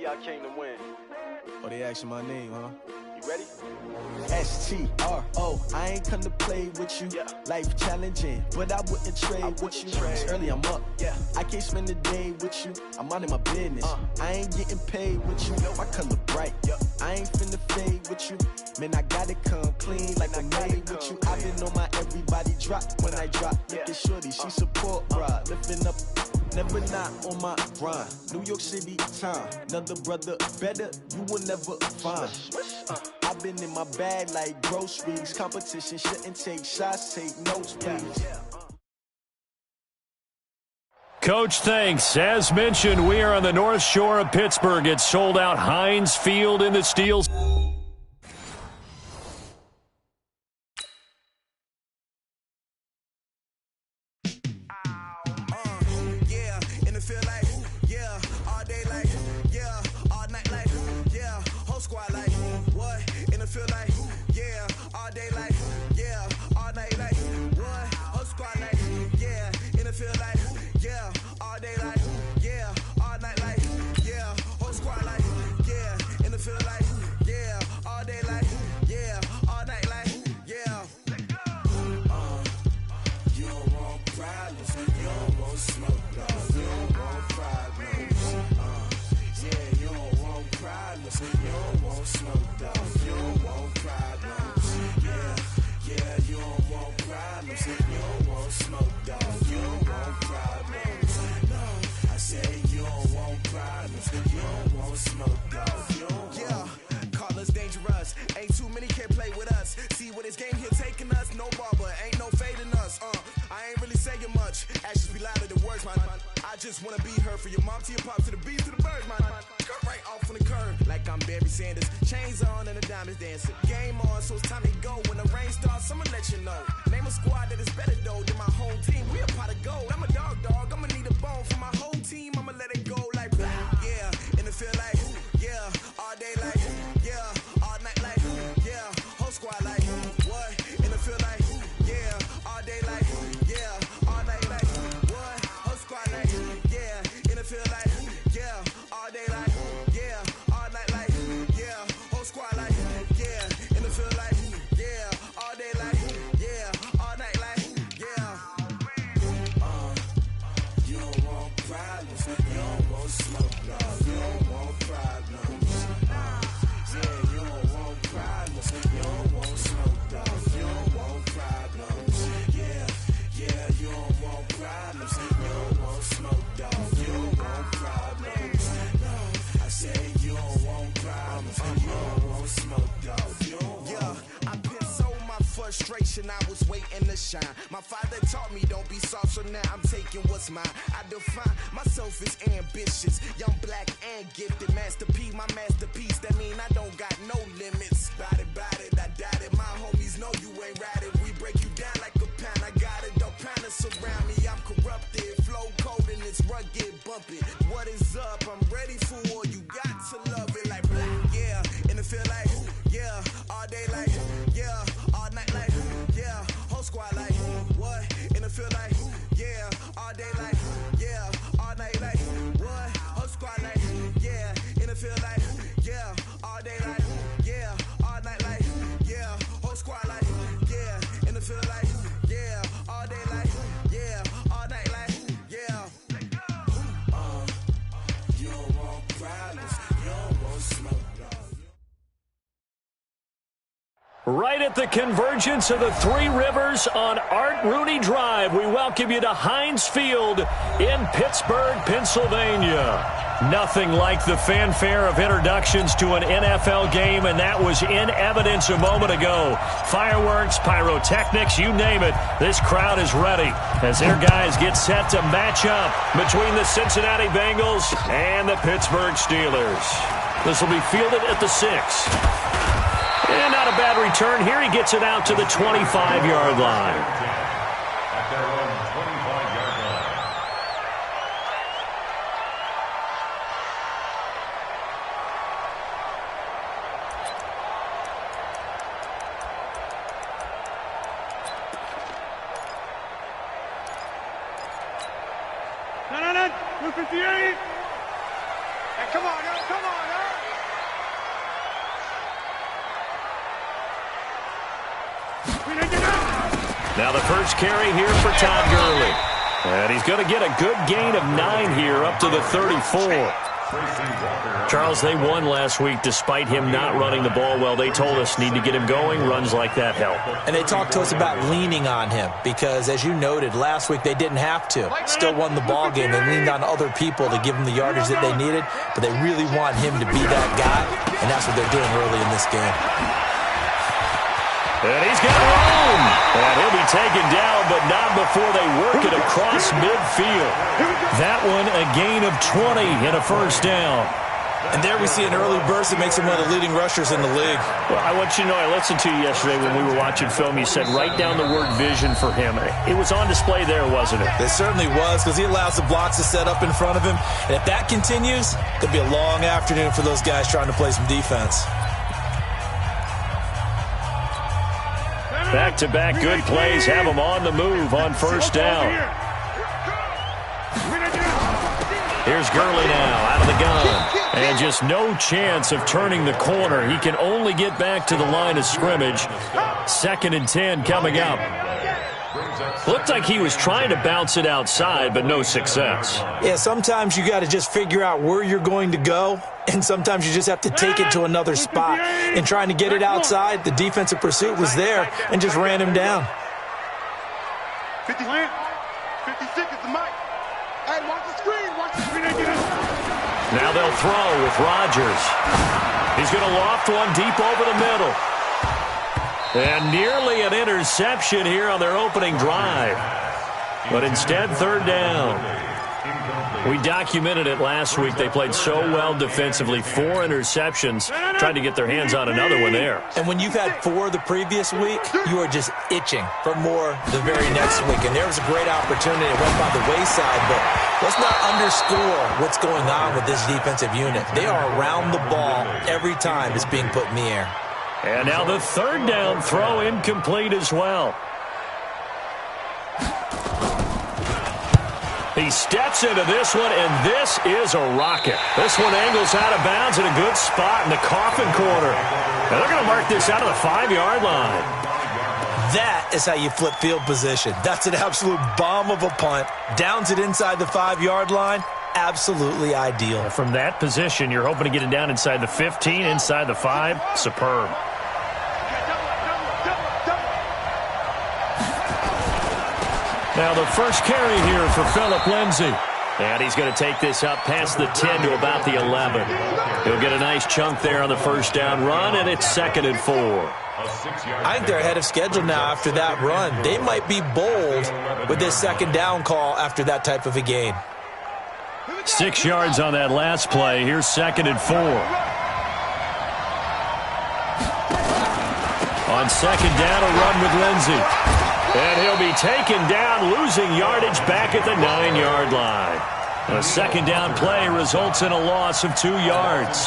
y'all came to win. Oh, they asking my name, huh? You ready? S-T-R-O, I ain't come to play with you. Yeah. Life challenging, but I wouldn't trade with you. It's early, I'm up. Yeah. I can't spend the day with you. I'm minding my business. I ain't getting paid with you. My color bright. I ain't finna fade with you. Man, I gotta come clean like I'm made with you. I've been on my everybody drop when I drop. Look at shorty, she support, bruh. Lifting up, never not on my grind. New York City time, another brother better, you will never find. I've been in my bag like groceries. Competition shouldn't take shots, take notes, please. Coach, thanks. As mentioned, we are on the North Shore of Pittsburgh. It's sold out Heinz Field in the Steel. I was waiting to shine. My father taught me don't be soft, so now I'm taking what's mine. I define myself as ambitious, young, black, and gifted. Master P, my masterpiece. That mean I don't got no limits. Bout it, I doubt it. My homies know you ain't ratted. We break you down like a pound. I got it, don't pound to surround me. I'm corrupted, flow cold and it's rugged, bumping. What is up? I'm ready for war. You got to love it like yeah, and it feel like yeah, all day like yeah, all night like yeah, whole squad like what? And it feel like yeah, all day like yeah, all night like what? Whole squad like yeah, and it feel like yeah, all day like yeah, all night like yeah, whole squad like yeah, and it feel like yeah, all day like yeah, all night like yeah. You don't want problems, you don't want smoke. Right at the convergence of the Three Rivers on Art Rooney Drive, we welcome you to Heinz Field in Pittsburgh, Pennsylvania. Nothing like the fanfare of introductions to an NFL game, and that was in evidence a moment ago. Fireworks, pyrotechnics, you name it. This crowd is ready as their guys get set to match up between the Cincinnati Bengals and the Pittsburgh Steelers. This will be fielded at the 6. And not a bad return here. He gets it out to the 25-yard line. At their own 25-yard line. No, 258. Hey, come on, come on. Now the first carry here for Todd Gurley. And he's going to get a good gain of 9 here up to the 34. Charles, they won last week despite him not running the ball well. They told us need to get him going. Runs like that help. And they talked to us about leaning on him because, as you noted, last week they didn't have to. Still won the ball game. They leaned on other people to give them the yardage that they needed, but they really want him to be that guy, and that's what they're doing early in this game. And he's got room. And he'll be taken down, but not before they work it across midfield. That one a gain of 20 and a first down. And there we see an early burst that makes him one of the leading rushers in the league. Well, I want you to know, I listened to you yesterday when we were watching film. You said write down the word vision for him. It was on display there, wasn't it? It certainly was, because he allows the blocks to set up in front of him. And if that continues, it'll be a long afternoon for those guys trying to play some defense. Back-to-back good plays have him on the move on first down. Here's Gurley now out of the gun. And just no chance of turning the corner. He can only get back to the line of scrimmage. 2nd and 10 coming up. Looked like he was trying to bounce it outside, but no success. Yeah, sometimes you got to just figure out where you're going to go, and sometimes you just have to take it to another spot. And trying to get it outside, the defensive pursuit was there and just ran him down. 56 is the mic. Hey, watch the screen. Watch the screen. Now they'll throw with Rodgers. He's going to loft one deep over the middle. And nearly an interception here on their opening drive. But instead, 3rd down. We documented it last week. They played so well defensively. 4 interceptions. Tried to get their hands on another one there. And when you've had 4 the previous week, you are just itching for more the very next week. And there was a great opportunity. It went by the wayside, but let's not underscore what's going on with this defensive unit. They are around the ball every time it's being put in the air. And now the 3rd down throw incomplete as well. He steps into this one, and this is a rocket. This one angles out of bounds in a good spot in the coffin corner. And they're going to mark this out of the 5-yard line. That is how you flip field position. That's an absolute bomb of a punt. Downs it inside the 5-yard line. Absolutely ideal. From that position, you're hoping to get it down inside the 15, inside the 5. Superb. Now the first carry here for Phillip Lindsay. And he's going to take this up past the 10 to about the 11. He'll get a nice chunk there on the first down run, and it's 2nd and 4. I think they're ahead of schedule now after that run. They might be bold with this 2nd down call after that type of a gain. 6 yards on that last play. Here's 2nd and 4. On 2nd down, a run with Lindsay. And he'll be taken down, losing yardage back at the 9-yard line. A 2nd down play results in a loss of 2 yards.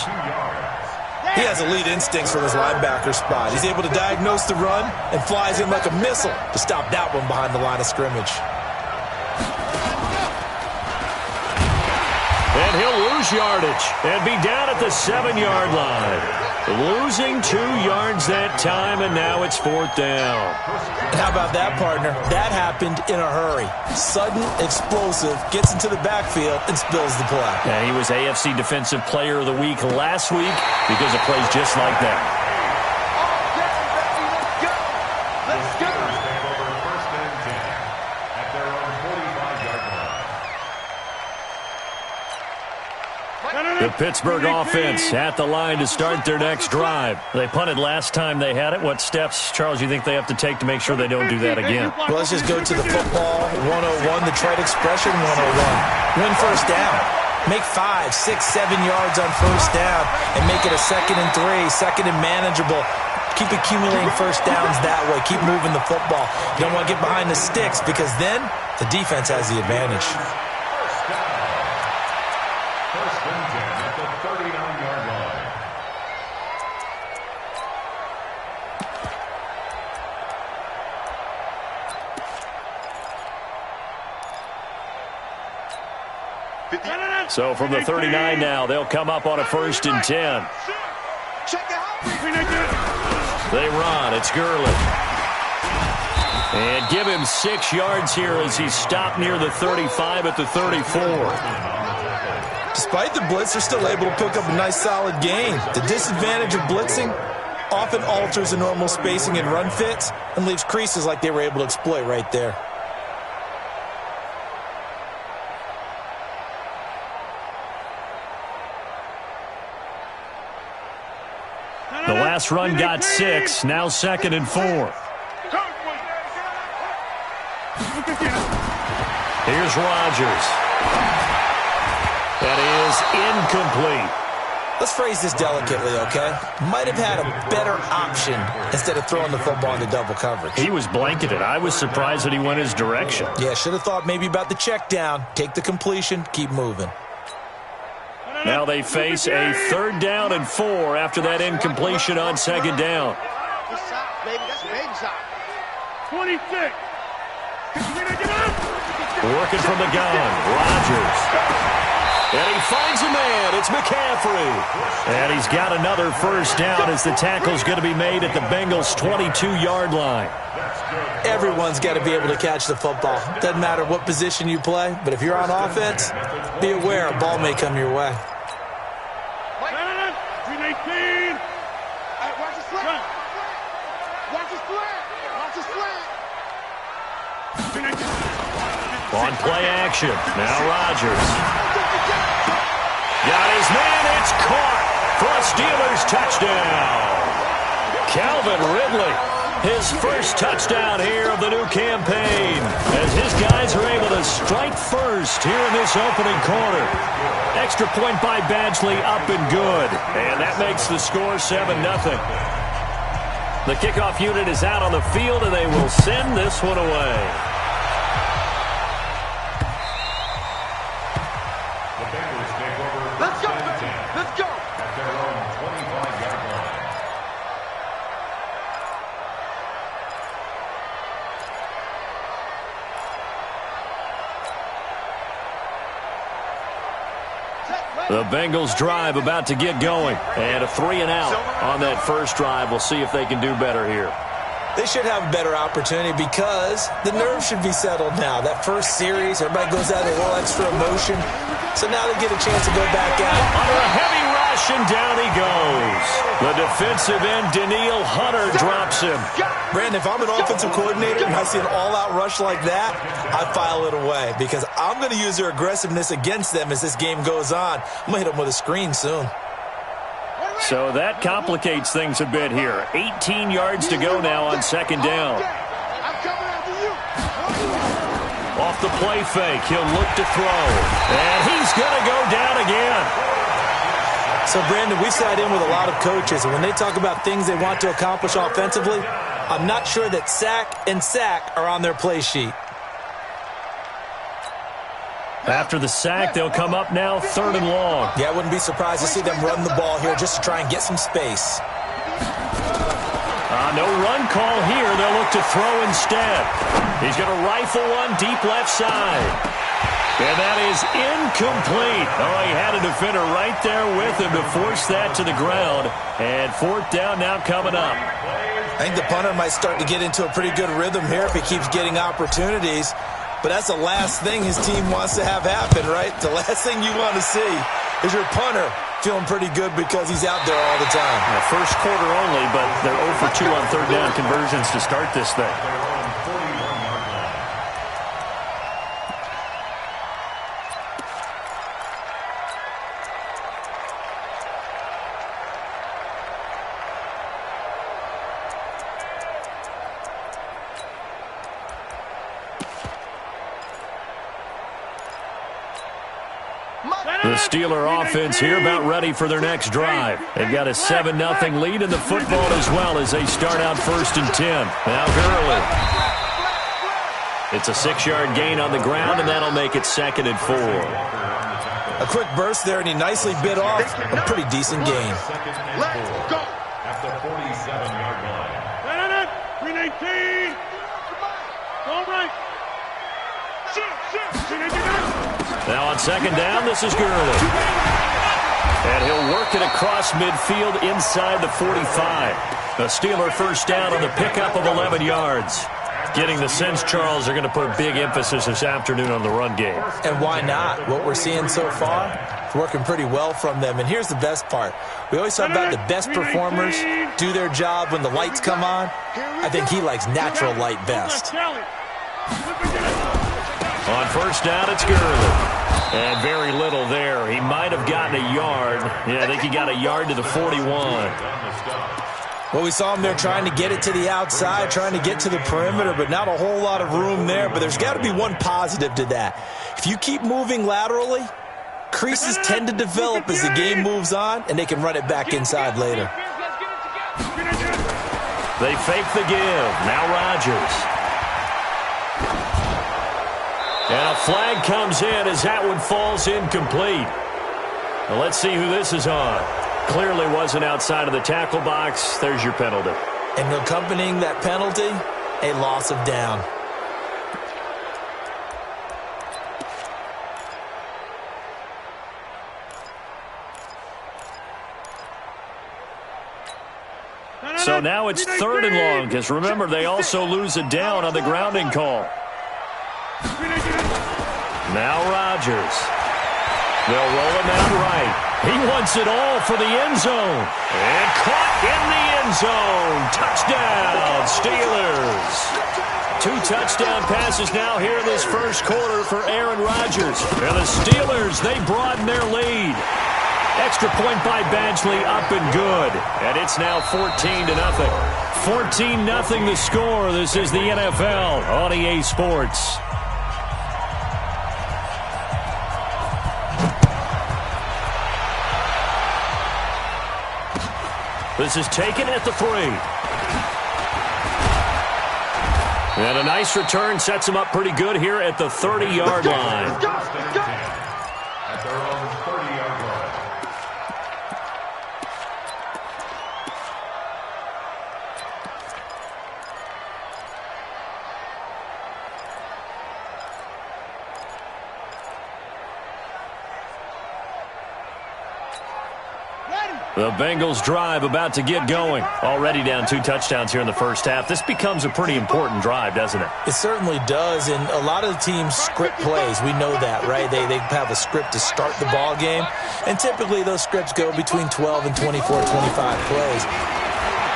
He has elite instincts from his linebacker spot. He's able to diagnose the run and flies in like a missile to stop that one behind the line of scrimmage. And he'll lose yardage and be down at the 7-yard line. Losing 2 yards that time, and now it's 4th down. And how about that, partner? That happened in a hurry. Sudden, explosive, gets into the backfield, and spills the play. Yeah, he was AFC Defensive Player of the Week last week because of plays just like that. The Pittsburgh offense at the line to start their next drive. They punted last time they had it. What steps, Charles, you think they have to take to make sure they don't do that again? Well, let's just go to the football 101, the trade expression 101. Win first down. Make 5, 6, 7 yards on first down and make it a 2nd and 3, 2nd and manageable. Keep accumulating first downs that way. Keep moving the football. You don't want to get behind the sticks because then the defense has the advantage. So from the 39 now, they'll come up on a 1st and 10. They run. It's Gurley. And give him 6 yards here as he stopped near the 35 at the 34. Despite the blitz, they're still able to pick up a nice solid gain. The disadvantage of blitzing often alters the normal spacing and run fits and leaves creases like they were able to exploit right there. The last run got 6, now 2nd and 4. Here's Rodgers. That is incomplete. Let's phrase this delicately, okay? Might have had a better option instead of throwing the football into double coverage. He was blanketed. I was surprised that he went his direction. Yeah, should have thought maybe about the check down. Take the completion, keep moving. Now they face a 3rd down and 4 after that incompletion on 2nd down. 26. Working from the gun, Rodgers. And he finds a man. It's McCaffrey. And he's got another 1st down as the tackle's going to be made at the Bengals' 22-yard line. Everyone's got to be able to catch the football. Doesn't matter what position you play, but if you're on offense, be aware a ball may come your way. 319. Watch the slant. Watch the slant. Watch the slant. On play action. Now Rodgers. Got his man. It's caught for a Steelers touchdown. Calvin Ridley, his first touchdown here of the new campaign, as his guys are able to strike first here in this opening quarter. Extra point by Badgley, up and good. And that makes the score 7-0. The kickoff unit is out on the field, and they will send this one away. Let's go. Let's go. At their own 25-yard line. The Bengals drive about to get going. And a 3-and-out on that first drive. We'll see if they can do better here. They should have a better opportunity because the nerves should be settled now. That first series, everybody goes out with a little extra emotion. So now they get a chance to go back out. Under a heavy rush, and down he goes. The defensive end, Danielle Hunter, drops him. Brandon, if I'm an offensive coordinator and I see an all-out rush like that, I file it away because I'm going to use their aggressiveness against them as this game goes on. I'm going to hit them with a screen soon. So that complicates things a bit here. 18 yards to go now on 2nd down. Off the play fake, he'll look to throw. And he's going to go down again. So, Brandon, we've sat in with a lot of coaches, and when they talk about things they want to accomplish offensively, I'm not sure that sack and sack are on their play sheet. After the sack, they'll come up now 3rd and long. Yeah, I wouldn't be surprised to see them run the ball here just to try and get some space. No run call here. They'll look to throw instead. He's going to rifle one deep left side. And that is incomplete. Oh, he had a defender right there with him to force that to the ground. And 4th down now coming up. I think the punter might start to get into a pretty good rhythm here if he keeps getting opportunities. But that's the last thing his team wants to have happen, right? The last thing you want to see is your punter feeling pretty good because he's out there all the time. The first quarter only, but they're 0 for 2 on 3rd down conversions to start this thing. The Steeler offense here about ready for their next drive. They've got a 7-0 lead in the football as well as they start out 1st and 10. Now Gurley. It's a 6-yard gain on the ground, and that'll make it 2nd and 4. A quick burst there, and he nicely bit off a pretty decent gain. Let's go. At the 47-yard line. 319. All right. Now on 2nd down, this is Gurley. And he'll work it across midfield inside the 45. The Steeler 1st down on the pickup of 11 yards. Getting the sense, Charles, they're going to put a big emphasis this afternoon on the run game. And why not? What we're seeing so far, it's working pretty well from them. And here's the best part. We always talk about the best performers do their job when the lights come on. I think he likes natural light best. On first down, it's Gurley. And very little there. He might have gotten a yard. Yeah, I think he got a yard to the 41. Well, we saw him there trying to get it to the outside, trying to get to the perimeter, but not a whole lot of room there. But there's got to be one positive to that. If you keep moving laterally, creases tend to develop as the game moves on, and they can run it back inside later. They fake the give. Now Rodgers. And a flag comes in as that one falls incomplete. Well, let's see who this is on. Clearly wasn't outside of the tackle box. There's your penalty. And accompanying that penalty, a loss of down. So now it's 3rd and long, because remember, they also lose a down on the grounding call. Now Rodgers. They'll roll him out right. He wants it all for the end zone. And caught in the end zone. Touchdown, Steelers. 2 touchdown passes now here in this first quarter for Aaron Rodgers. And the Steelers, they broaden their lead. Extra point by Badgley, up and good. And it's now 14-0. 14-0 the score. This is the NFL on EA Sports. This is taken at the 3. And a nice return sets him up pretty good here at the 30-yard line. At their own 30-yard line. The Bengals drive about to get going. Already down 2 touchdowns here in the first half. This becomes a pretty important drive, doesn't it? It certainly does, and a lot of the teams script plays. We know that, right? They have a script to start the ball game, and typically those scripts go between 12 and 24, 25 plays.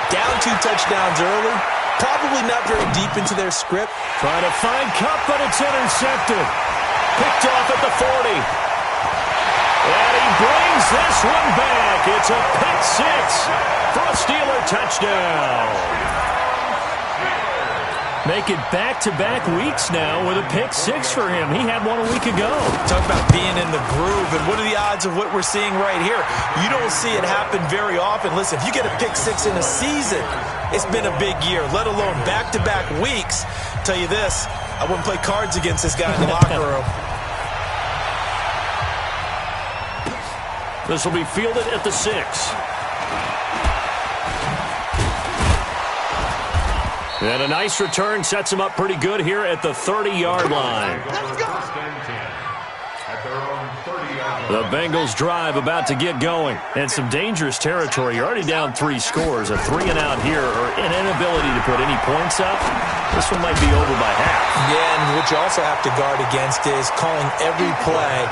Down 2 touchdowns early, probably not very deep into their script. Trying to find Kupp, but it's intercepted. Picked off at the 40. And he brings this one back. It's a pick 6 for a Steeler touchdown. Make it back-to-back weeks now with a pick 6 for him. He had one a week ago. Talk about being in the groove, and what are the odds of what we're seeing right here? You don't see it happen very often. Listen, if you get a pick 6 in a season, it's been a big year, let alone back-to-back weeks. Tell you this, I wouldn't play cards against this guy in the locker room. This will be fielded at the 6. And a nice return sets him up pretty good here at the 30-yard line. The Bengals drive about to get going. And some dangerous territory. You're already down 3 scores. A 3-and-out here, or an inability to put any points up. This one might be over by half. Yeah, and what you also have to guard against is calling every play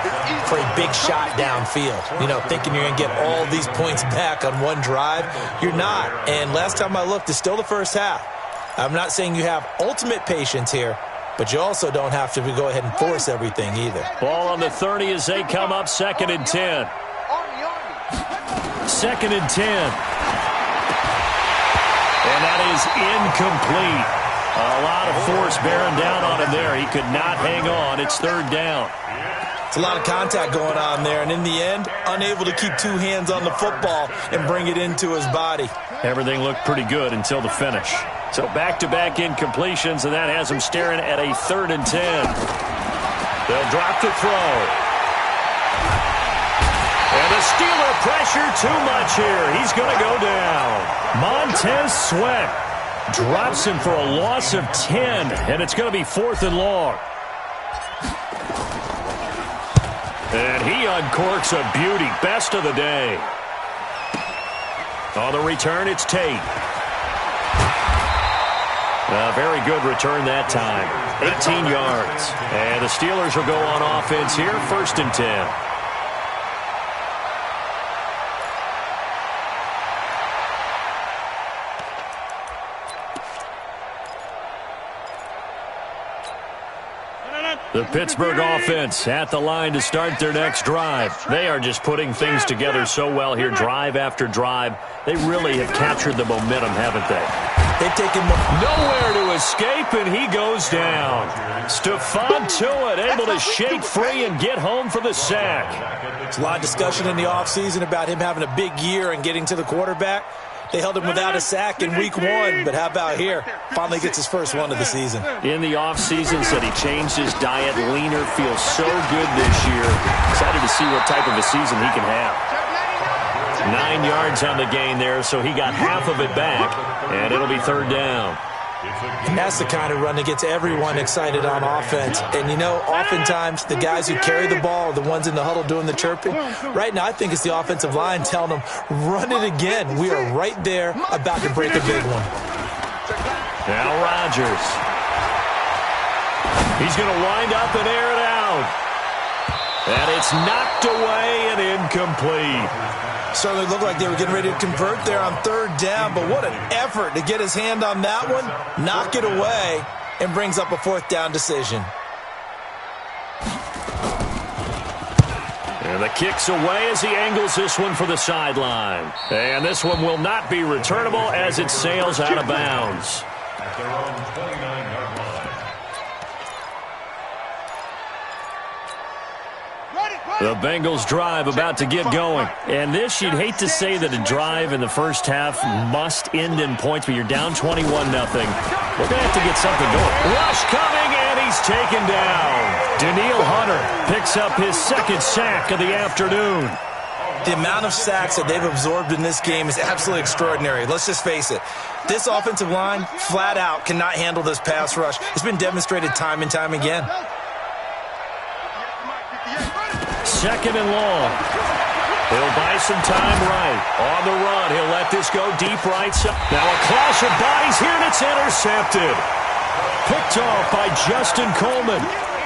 for a big shot downfield. You know, thinking you're going to get all these points back on one drive. You're not. And last time I looked, it's still the first half. I'm not saying you have ultimate patience here, but you also don't have to go ahead and force everything either. Ball on the 30 as they come up 2nd and 10. 2nd and 10. And that is incomplete. A lot of force bearing down on him there. He could not hang on. It's 3rd down. It's a lot of contact going on there, and in the end, unable to keep 2 hands on the football and bring it into his body. Everything looked pretty good until the finish. So back-to-back incompletions, and that has him staring at a 3rd and 10. They'll drop to throw. And the Steeler pressure too much here. He's going to go down. Montez Sweat drops him for a loss of 10, and it's going to be 4th and long. And he uncorks a beauty. Best of the day. On the return, it's Tate. A very good return that time. 18 yards. And the Steelers will go on offense here, 1st and 10. The Pittsburgh offense at the line to start their next drive. They are just putting things together so well here, drive after drive. They really have captured the momentum, haven't they? They've taken nowhere to escape, and he goes down. Stephon Tuitt able to shake free and get home for the sack. There's a lot of discussion in the offseason about him having a big year and getting to the quarterback. They held him without a sack in week 1, but how about here? Finally gets his first one of the season. In the offseason, said he changed his diet, leaner, feels so good this year. Excited to see what type of a season he can have. 9 yards on the gain there, so he got half of it back, and it'll be 3rd down. And that's the kind of run that gets everyone excited on offense. And, you know, oftentimes the guys who carry the ball are the ones in the huddle doing the chirping. Right now, I think it's the offensive line telling them, run it again. We are right there about to break a big one. Now Rodgers. He's going to wind up and air it out. And it's knocked away and incomplete. Certainly looked like they were getting ready to convert there on 3rd down, but what an effort to get his hand on that one, knock it away, and brings up a 4th down decision. And the kick's away as he angles this one for the sideline. And this one will not be returnable as it sails out of bounds. At their own 29-yard line. The Bengals drive about to get going. And this, you'd hate to say that a drive in the first half must end in points, but you're down 21-0. We're going to have to get something going. Rush coming, and he's taken down. Danielle Hunter picks up his 2nd sack of the afternoon. The amount of sacks that they've absorbed in this game is absolutely extraordinary. Let's just face it. This offensive line, flat out, cannot handle this pass rush. It's been demonstrated time and time again. 2nd and long. He'll buy some time right. On the run, he'll let this go deep right side. Now a clash of bodies here, and it's intercepted. Picked off by Justin Coleman.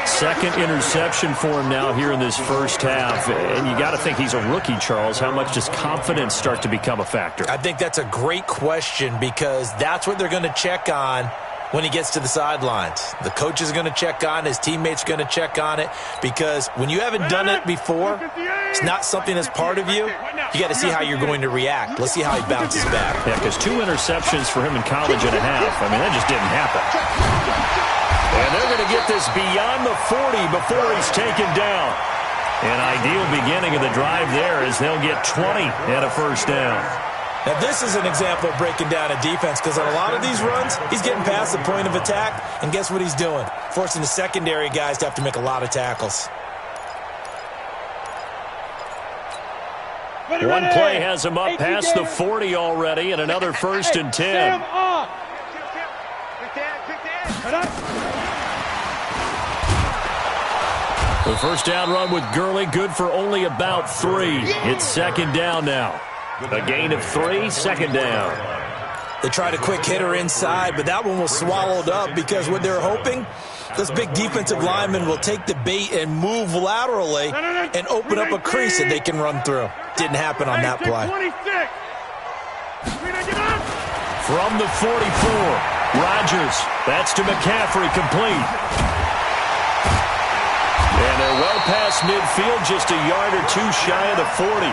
2nd interception for him now here in this first half. And you got to think he's a rookie, Charles. How much does confidence start to become a factor? I think that's a great question because that's what they're going to check on when he gets to the sidelines. The coach is going to check on it. His teammates are going to check on it because when you haven't done it before, it's not something that's part of you. You got to see how you're going to react. Let's see how he bounces back. Yeah, because 2 interceptions for him in college and a half. I mean, that just didn't happen. And they're going to get this beyond the 40 before he's taken down. An ideal beginning of the drive there as they'll get 20 and a 1st down. Now, this is an example of breaking down a defense because on a lot of these runs, he's getting past the point of attack, and guess what he's doing? Forcing the secondary guys to have to make a lot of tackles. One play has him up past the 40 already, and another 1st and 10. The 1st down run with Gurley, good for only about 3. It's 2nd down now. A gain of 3, 2nd down. They tried a quick hitter inside, but that one was swallowed up because what they're hoping, this big defensive lineman will take the bait and move laterally and open up a crease that they can run through. Didn't happen on that play. From the 44, Rodgers. That's to McCaffrey, complete. And they're well past midfield, just a yard or 2 shy of the 40.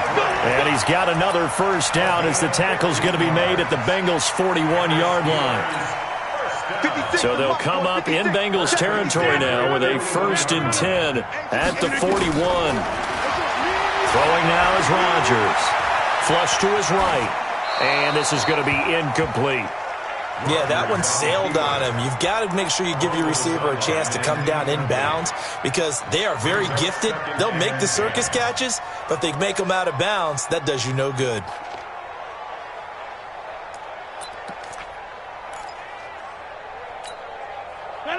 And he's got another 1st down as the tackle's going to be made at the Bengals' 41-yard line. So they'll come up in Bengals territory now with a 1st and 10 at the 41. Throwing now is Rodgers. Flush to his right. And this is going to be incomplete. Yeah, that one sailed on him. You've got to make sure you give your receiver a chance to come down inbounds because they are very gifted. They'll make the circus catches, but if they make them out of bounds, that does you no good.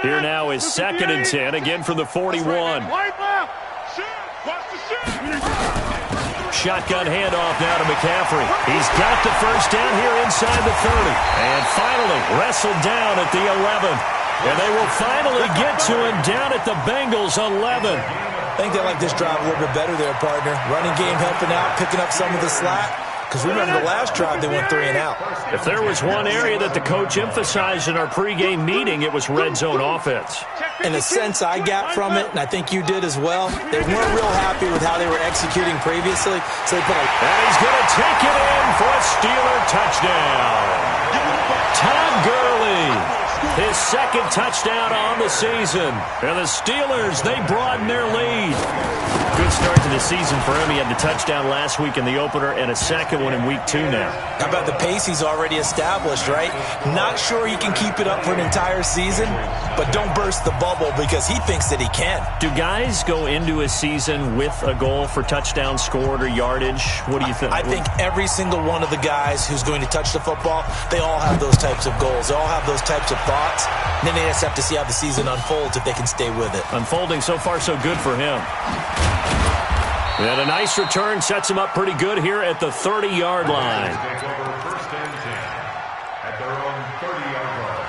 Here now is 2nd and 10, again from the 41. Shotgun handoff now to McCaffrey. He's got the first down here inside the 30. And finally wrestled down at the 11. And they will finally get to him down at the Bengals 11. I think they like this drive a little bit better there, partner. Running game helping out, picking up some of the slack. Because remember the last drive, they went 3 and out. If there was one area that the coach emphasized in our pregame meeting, it was red zone offense. In a sense, I got from it, and I think you did as well. They weren't real happy with how they were executing previously, so they put a... And he's going to take it in for a Steeler touchdown. Todd Gurley, his second touchdown on the season. And the Steelers, they broaden their lead. Good start to the season for him. He had the touchdown last week in the opener and a second one in week 2 now. How about the pace he's already established, right? Not sure he can keep it up for an entire season, but don't burst the bubble because he thinks that he can. Do guys go into a season with a goal for touchdown scored or yardage? What do you think? I think every single one of the guys who's going to touch the football, they all have those types of goals. They all have those types of thoughts. And then they just have to see how the season unfolds if they can stay with it. Unfolding so far so good for him. And a nice return sets him up pretty good here at the 30-yard line. Take over first and 10 at their own 30-yard line.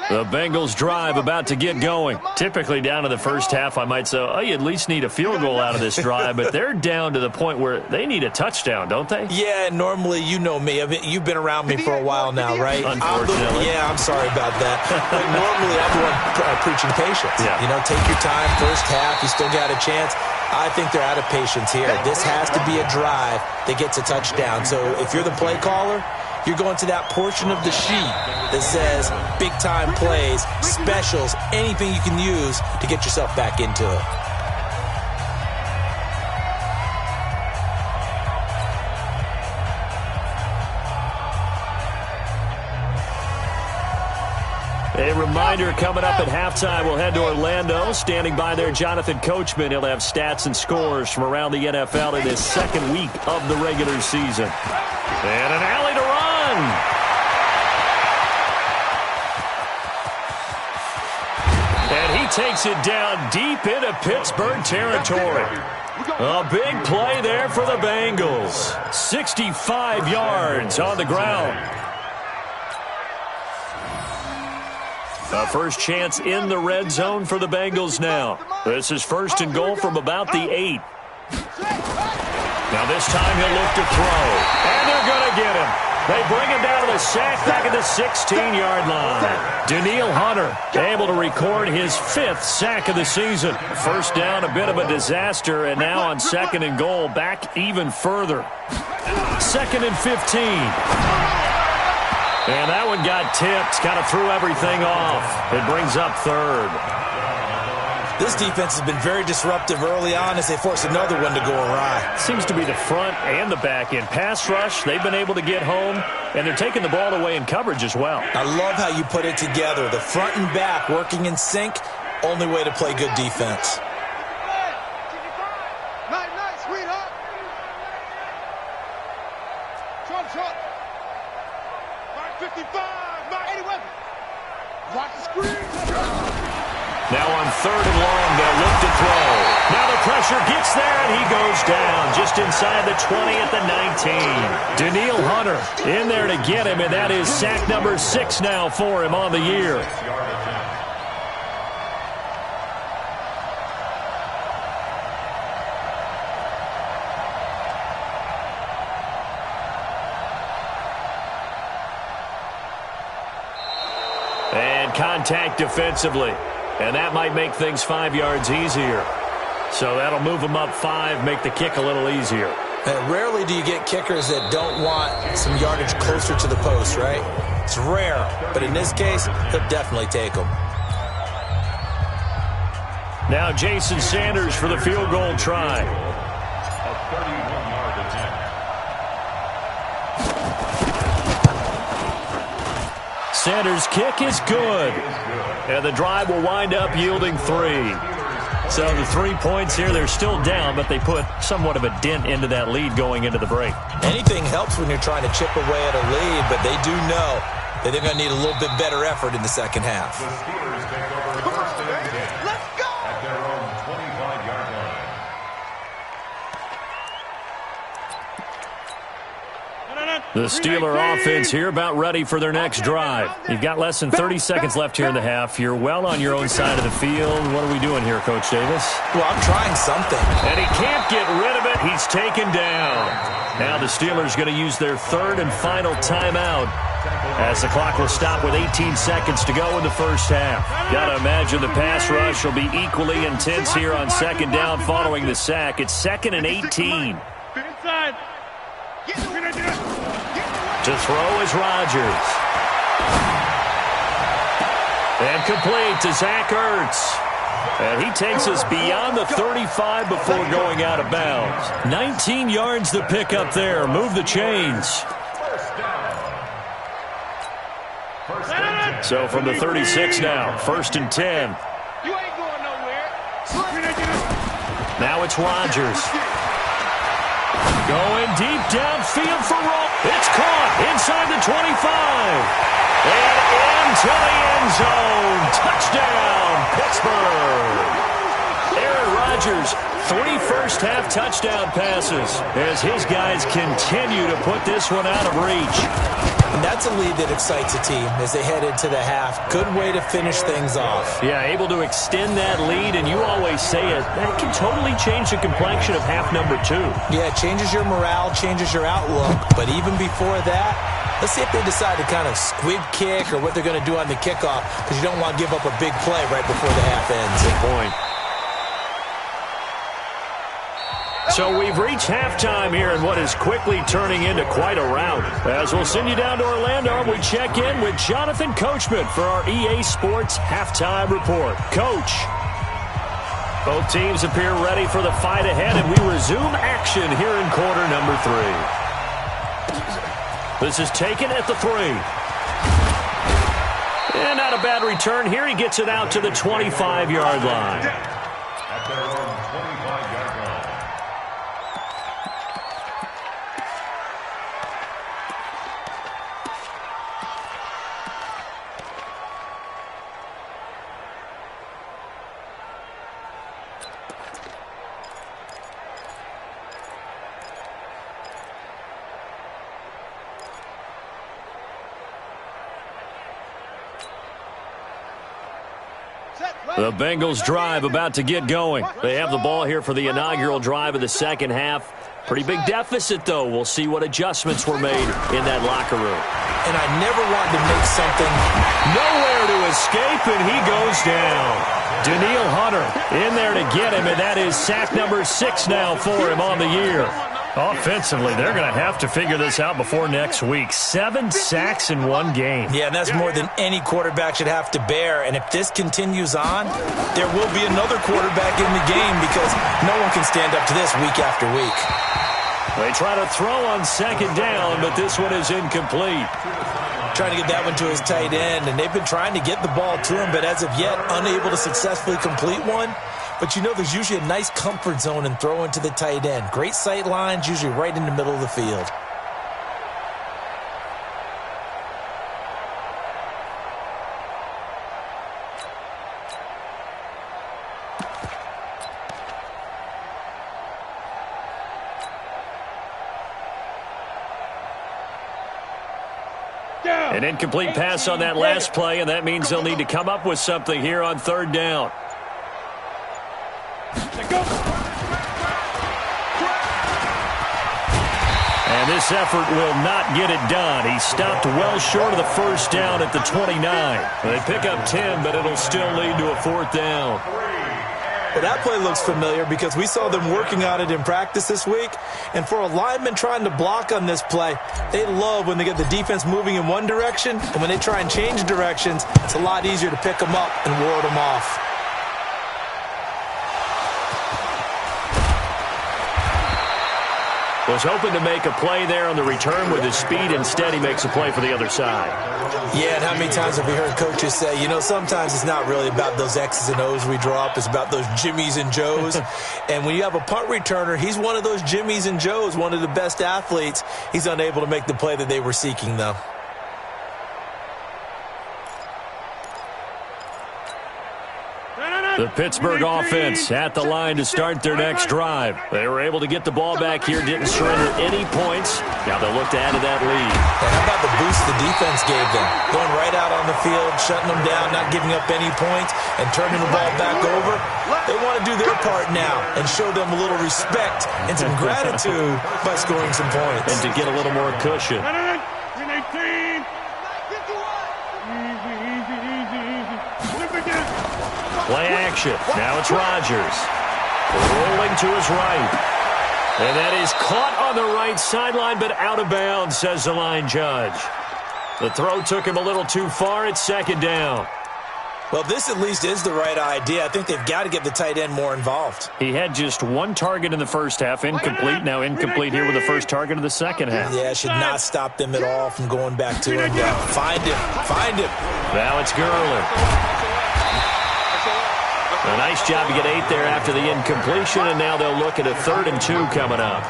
The Bengals drive about to get going. Typically down to the first half, I might say, oh, you at least need a field goal out of this drive, but they're down to the point where they need a touchdown, don't they? Yeah, normally, you know me. I mean, you've been around me for a while now, right? Unfortunately. I'm sorry about that. But normally, I'm the one preaching patience. Yeah. You know, take your time. First half, you still got a chance. I think they're out of patience here. This has to be a drive that gets a touchdown. So if you're the play caller, you're going to that portion of the sheet that says big-time plays, specials, anything you can use to get yourself back into it. A reminder coming up at halftime, we'll head to Orlando. Standing by there, Jonathan Coachman. He'll have stats and scores from around the NFL in his second week of the regular season. And an alley to run. And he takes it down deep into Pittsburgh territory. A big play there for the Bengals. 65 yards on the ground. A first chance in the red zone for the Bengals now. This is first and goal from about the 8. Now this time he'll look to throw. And they're going to get him. They bring him down to the sack back at the 16-yard line. Danielle Hunter able to record his 5th sack of the season. First down, a bit of a disaster, and now on second and goal, back even further. Second and 15. And that one got tipped, kind of threw everything off. It brings up third. This defense has been very disruptive early on as they force another one to go awry. Seems to be the front and the back end. Pass rush, they've been able to get home, and they're taking the ball away in coverage as well. I love how you put it together. The front and back working in sync, only way to play good defense. Night, sweetheart. Trump. 55, 81. Watch the screen. Now on third and long, they'll look to throw. Now the pressure gets there, and he goes down just inside the 20 at the 19. Danielle Hunter in there to get him, and that is sack number 6 now for him on the year. And contact defensively. And that might make things 5 yards easier. So that'll move them up 5, make the kick a little easier. Rarely do you get kickers that don't want some yardage closer to the post, right? It's rare, but in this case, he'll definitely take them. Now Jason Sanders for the field goal try. A 31-yard attempt. Sanders' kick is good. And the drive will wind up yielding 3. So the 3 points here, they're still down, but they put somewhat of a dent into that lead going into the break. Anything helps when you're trying to chip away at a lead, but they do know that they're going to need a little bit better effort in the second half. The Steelers take over first and 10 The Steeler offense here about ready for their next drive. You've got less than 30 seconds left here in the half. You're well on your own side of the field. What are we doing here, Coach Davis? Well, I'm trying something. And he can't get rid of it. He's taken down. Now the Steelers going to use their third and final timeout as the clock will stop with 18 seconds to go in the first half. Got to imagine the pass rush will be equally intense here on second down following the sack. It's 2nd and 18. To throw is Rodgers. And complete to Zach Ertz. And he takes us beyond the 35 before going out of bounds. 19 yards to pick up there. Move the chains. So from the 36 now, 1st and 10. You ain't going nowhere. Now it's Rodgers. Going deep downfield for Roll. It's caught inside the 25. And into the end zone. Touchdown, Pittsburgh. Aaron Rodgers, 3 first-half touchdown passes as his guys continue to put this one out of reach. And that's a lead that excites a team as they head into the half. Good way to finish things off. Yeah, able to extend that lead, and you always say it, that can totally change the complexion of half number 2. Yeah, it changes your morale, changes your outlook. But even before that, let's see if they decide to kind of squib kick or what they're going to do on the kickoff, because you don't want to give up a big play right before the half ends. Good point. So we've reached halftime here in what is quickly turning into quite a rout. As we'll send you down to Orlando, we check in with Jonathan Coachman for our EA Sports Halftime Report. Coach, both teams appear ready for the fight ahead, and we resume action here in quarter number 3. This is taken at the 3. And not a bad return here. He gets it out to the 25-yard line. At their own 25-yard line. The Bengals drive about to get going. They have the ball here for the inaugural drive of the second half. Pretty big deficit, though. We'll see what adjustments were made in that locker room. And I never wanted to make something. Nowhere to escape, and he goes down. Danielle Hunter in there to get him, and that is sack number 6 now for him on the year. Offensively, they're going to have to figure this out before next week. 7 sacks in one game. Yeah, and that's more than any quarterback should have to bear. And if this continues on, there will be another quarterback in the game because no one can stand up to this week after week. They try to throw on second down, but this one is incomplete. Trying to get that one to his tight end, and they've been trying to get the ball to him, but as of yet, unable to successfully complete one. But you know there's usually a nice comfort zone in throwing to the tight end. Great sight lines, usually right in the middle of the field. An incomplete pass on that last play, and that means they'll need to come up with something here on third down. And this effort will not get it done. He stopped well short of the first down at the 29. They pick up 10, but it'll still lead to a 4th down. Well, that play looks familiar because we saw them working on it in practice this week. And for a lineman trying to block on this play, they love when they get the defense moving in one direction. And when they try and change directions, it's a lot easier to pick them up and ward them off. Was hoping to make a play there on the return with his speed. Instead, he makes a play for the other side. Yeah, and how many times have we heard coaches say, you know, sometimes it's not really about those X's and O's we draw up. It's about those Jimmies and Joes. And when you have a punt returner, he's one of those Jimmies and Joes, one of the best athletes. He's unable to make the play that they were seeking, though. No. The Pittsburgh offense at the line to start their next drive. They were able to get the ball back here, didn't surrender any points. Now they'll look to add to that lead. And how about the boost the defense gave them? Going right out on the field, shutting them down, not giving up any points, and turning the ball back over. They want to do their part now and show them a little respect and some gratitude by scoring some points. And to get a little more cushion. Play action. Now it's Rodgers. Rolling to his right. And that is caught on the right sideline, but out of bounds, says the line judge. The throw took him a little too far. It's second down. Well, this at least is the right idea. I think they've got to get the tight end more involved. He had just one target in the first half, incomplete. Now incomplete here with the first target of the second half. Yeah, should not stop them at all from going back to him. Yeah, find him. Find him. Now it's Gurley. A nice job to get 8 there after the incompletion, and now they'll look at a 3rd and 2 coming up.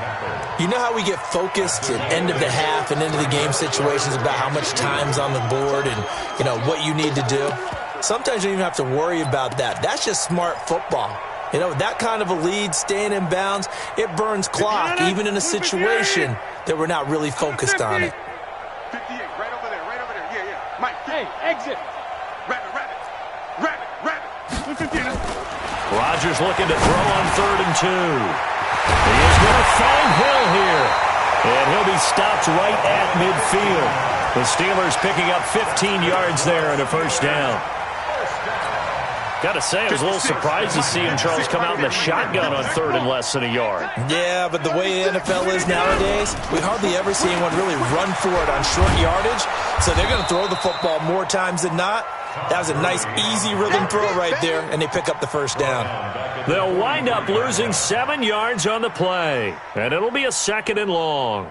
You know how we get focused at end of the half and into the game situations about how much time's on the board and, you know, what you need to do? Sometimes you don't even have to worry about that. That's just smart football. You know, that kind of a lead, staying in bounds, it burns clock, even in a situation that we're not really focused on it. 58, right over there, yeah, yeah. Mike, hey, exit. Rabbit. Rodgers looking to throw on 3rd and 2. He is going to find Hill here. And he'll be stopped right at midfield. The Steelers picking up 15 yards there and a first down. Got to say, I was a little surprised to see him, Charles, come out in the shotgun on 3rd and less than a yard. Yeah, but the way the NFL is nowadays, we hardly ever see anyone really run for it on short yardage. So they're going to throw the football more times than not. That was a nice, easy rhythm throw right there, and they pick up the first down. They'll wind up losing 7 yards on the play, and it'll be a 2nd and long.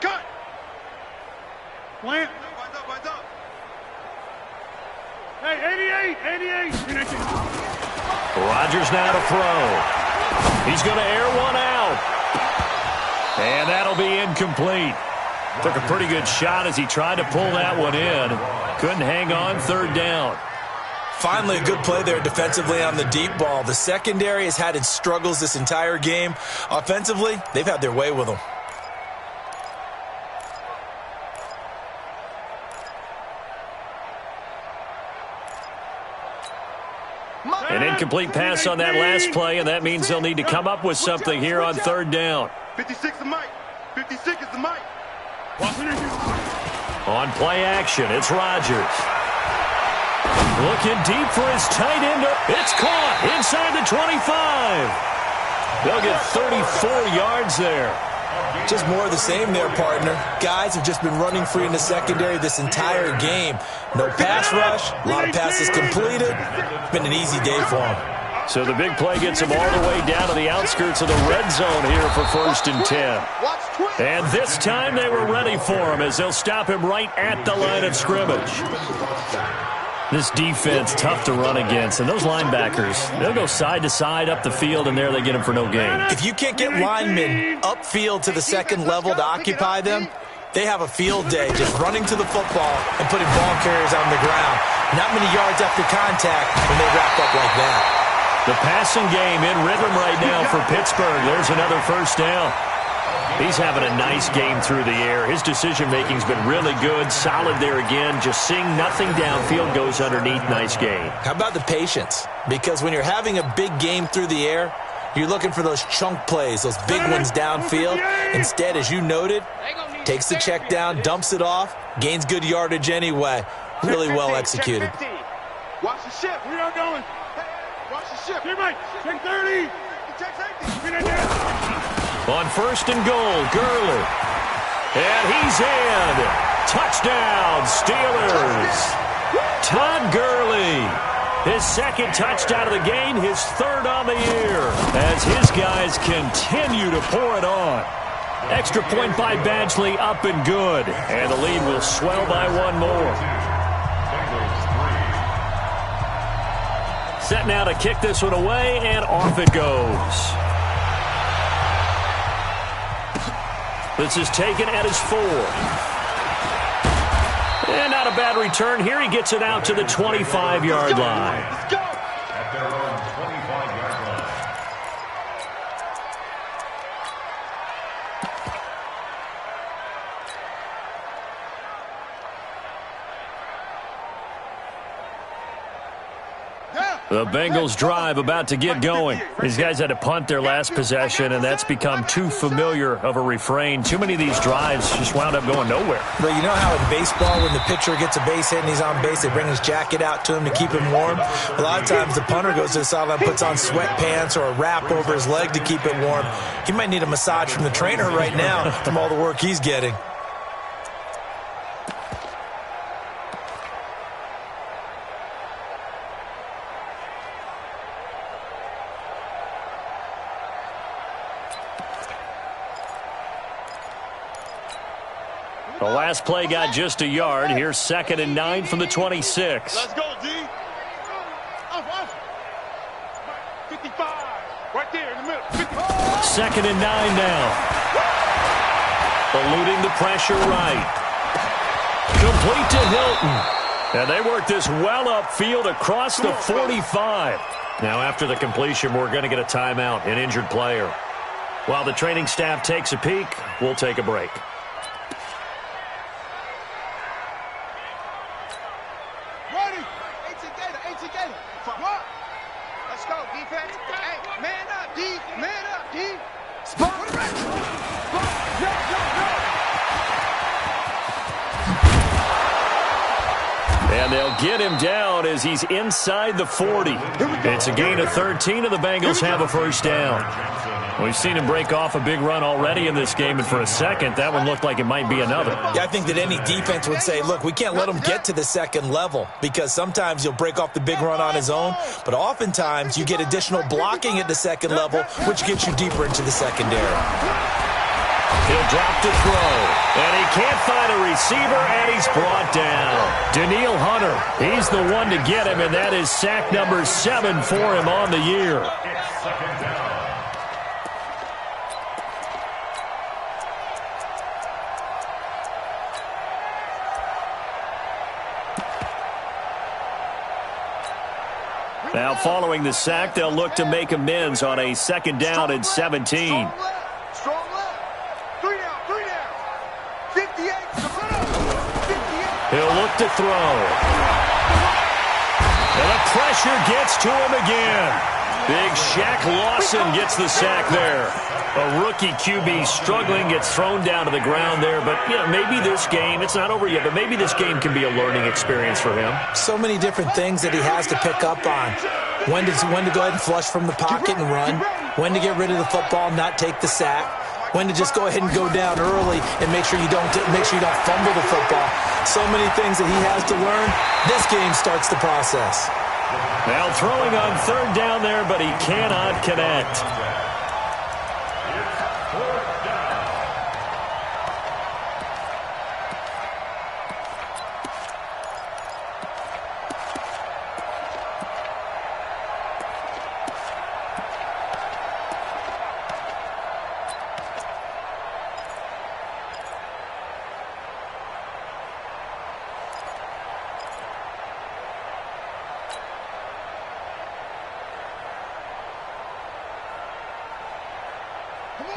Cut. Plant. Winds up. Hey, 88. Rodgers now to throw. He's going to air one out. And that'll be incomplete. Took a pretty good shot as he tried to pull that one in. Couldn't hang on, 3rd down. Finally, a good play there defensively on the deep ball. The secondary has had its struggles this entire game. Offensively, they've had their way with them. An incomplete pass on that last play, and that means they'll need to come up with something here on 3rd down. 56 is Mike. 56 is the Mike. On play action, it's Rodgers. Looking deep for his tight end. It's caught inside the 25. They'll get 34 yards there. Just more of the same there, partner. Guys have just been running free in the secondary this entire game. No pass rush, a lot of passes completed. It's been an easy day for them. So the big play gets them all the way down to the outskirts of the red zone here for 1st and 10. And this time they were ready for him as they'll stop him right at the line of scrimmage. This defense, tough to run against. And those linebackers, they'll go side to side up the field, and there they get them for no gain. If you can't get linemen upfield to the 2nd level to occupy them, they have a field day just running to the football and putting ball carriers on the ground. Not many yards after contact when they wrap up like that. The passing game in rhythm right now for Pittsburgh. There's another first down. He's having a nice game through the air. His decision-making's been really good. Solid there again. Just seeing nothing downfield, goes underneath. Nice game. How about the patience? Because when you're having a big game through the air, you're looking for those chunk plays, those big ones downfield. Instead, as you noted, takes the check down, dumps it off, gains good yardage anyway. Really well executed. Watch the ship. We are going. Watch the ship. Check 30. On 1st and goal, Gurley. And he's in. Touchdown, Steelers. Todd Gurley. His 2nd touchdown of the game, his 3rd on the year, as his guys continue to pour it on. Extra point by Badgley, up and good. And the lead will swell by 1 more. Set now to kick this one away, and off it goes. This is taken at his 4. And not a bad return here. He gets it out to the 25-yard line. At their own 25-yard line. The Bengals drive about to get going. These guys had to punt their last possession, and that's become too familiar of a refrain. Too many of these drives just wound up going nowhere. But you know how in baseball, when the pitcher gets a base hit and he's on base, they bring his jacket out to him to keep him warm? A lot of times the punter goes to the sideline, puts on sweatpants or a wrap over his leg to keep it warm. He might need a massage from the trainer right now from all the work he's getting. The last play got just a yard. Here's 2nd and 9 from the 26. Let's go, D. Off. 55. Right there in the middle. 55. 2nd and 9 now. Eluding the pressure right. Complete to Hilton. And they work this well upfield across the 45. Now after the completion, we're going to get a timeout, an injured player. While the training staff takes a peek, we'll take a break. Let's go, defense. Hey, man up, D. Man up, D. Spot. And they'll get him down as he's inside the 40. It's a gain of 13, and the Bengals have a first down. We've seen him break off a big run already in this game, and for a second, that one looked like it might be another. Yeah, I think that any defense would say, look, we can't let him get to the second level because sometimes he'll break off the big run on his own, but oftentimes you get additional blocking at the second level, which gets you deeper into the secondary. He'll drop to throw, and he can't find a receiver, and he's brought down. Danielle Hunter, he's the one to get him, and that is sack number 7 for him on the year. It's 2nd down. Now following the sack, they'll look to make amends on a 2nd down and 17. Strong left. 3 down. 58. 58. He'll look to throw. And the pressure gets to him again. Big Shaq Lawson gets the sack there. A rookie QB struggling, gets thrown down to the ground there. But, you know, maybe this game, it's not over yet, but maybe this game can be a learning experience for him. So many different things that he has to pick up on. When to go ahead and flush from the pocket and run. When to get rid of the football and not take the sack. When to just go ahead and go down early and make sure you don't fumble the football. So many things that he has to learn. This game starts the process. Now throwing on 3rd down there, but he cannot connect.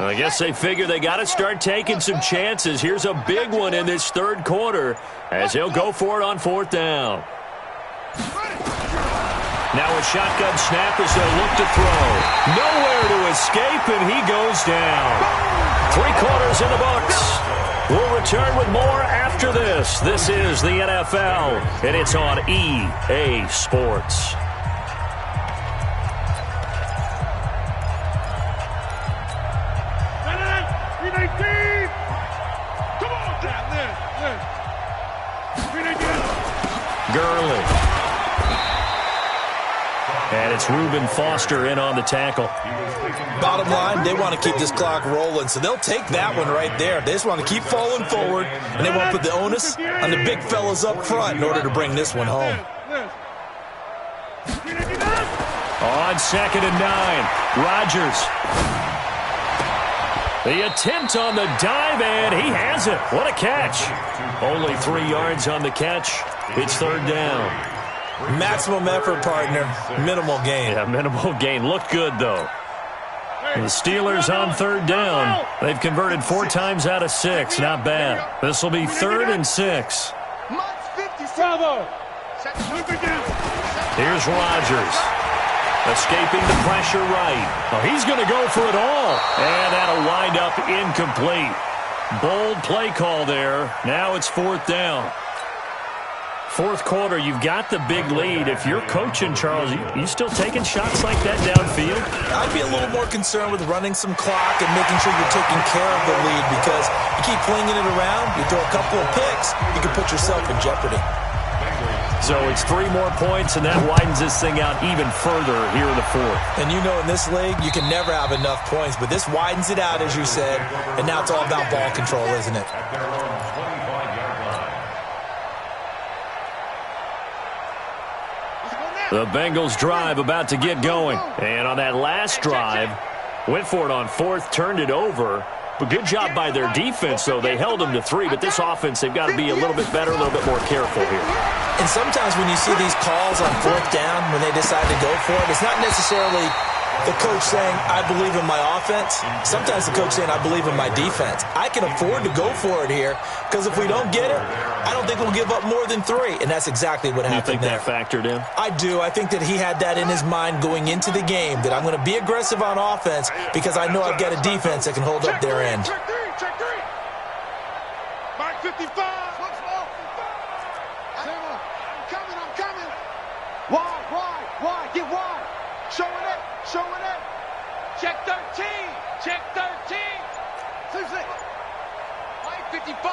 I guess they figure they got to start taking some chances. Here's a big one in this 3rd quarter as he'll go for it on 4th down. Now a shotgun snap as they'll look to throw. Nowhere to escape, and he goes down. 3 quarters in the books. We'll return with more after this. This is the NFL, and it's on EA Sports. Gurley. And it's Reuben Foster in on the tackle. Bottom line, they want to keep this clock rolling, so they'll take that one right there. They just want to keep falling forward, and they want to put the onus on the big fellas up front in order to bring this one home. On 2nd and 9, Rodgers. The attempt on the dive, and he has it. What a catch. Only 3 yards on the catch. It's 3rd down. Maximum effort, partner. Minimal gain. Yeah, minimal gain. Looked good, though. The Steelers on 3rd down. They've converted 4 times out of 6. Not bad. This will be 3rd and 6. Here's Rodgers. Escaping the pressure right. Oh, he's going to go for it all. And that'll wind up incomplete. Bold play call there. Now it's 4th down. 4th quarter, you've got the big lead. If you're coaching, Charles, you still taking shots like that downfield? I'd be a little more concerned with running some clock and making sure you're taking care of the lead, because you keep flinging it around, you throw a couple of picks, you can put yourself in jeopardy. So it's 3 more points, and that widens this thing out even further here in the 4th. And you know in this league, you can never have enough points, but this widens it out, as you said, and now it's all about ball control, isn't it? The Bengals drive about to get going. And on that last drive, went for it on 4th, turned it over. But good job by their defense, though. They held them to 3, but this offense, they've got to be a little bit better, a little bit more careful here. And sometimes when you see these calls on 4th down, when they decide to go for it, it's not necessarily the coach saying, I believe in my offense. Sometimes the coach saying, I believe in my defense. I can afford to go for it here, because if we don't get it, I don't think we'll give up more than 3. And that's exactly what happened there. You think that factored in? I do. I think that he had that in his mind going into the game, that I'm going to be aggressive on offense because I know I've got a defense that can hold up their end. Check 3. Mike 55. I'm coming. Wide. Get wide. Show it. Check 13. Mike 55.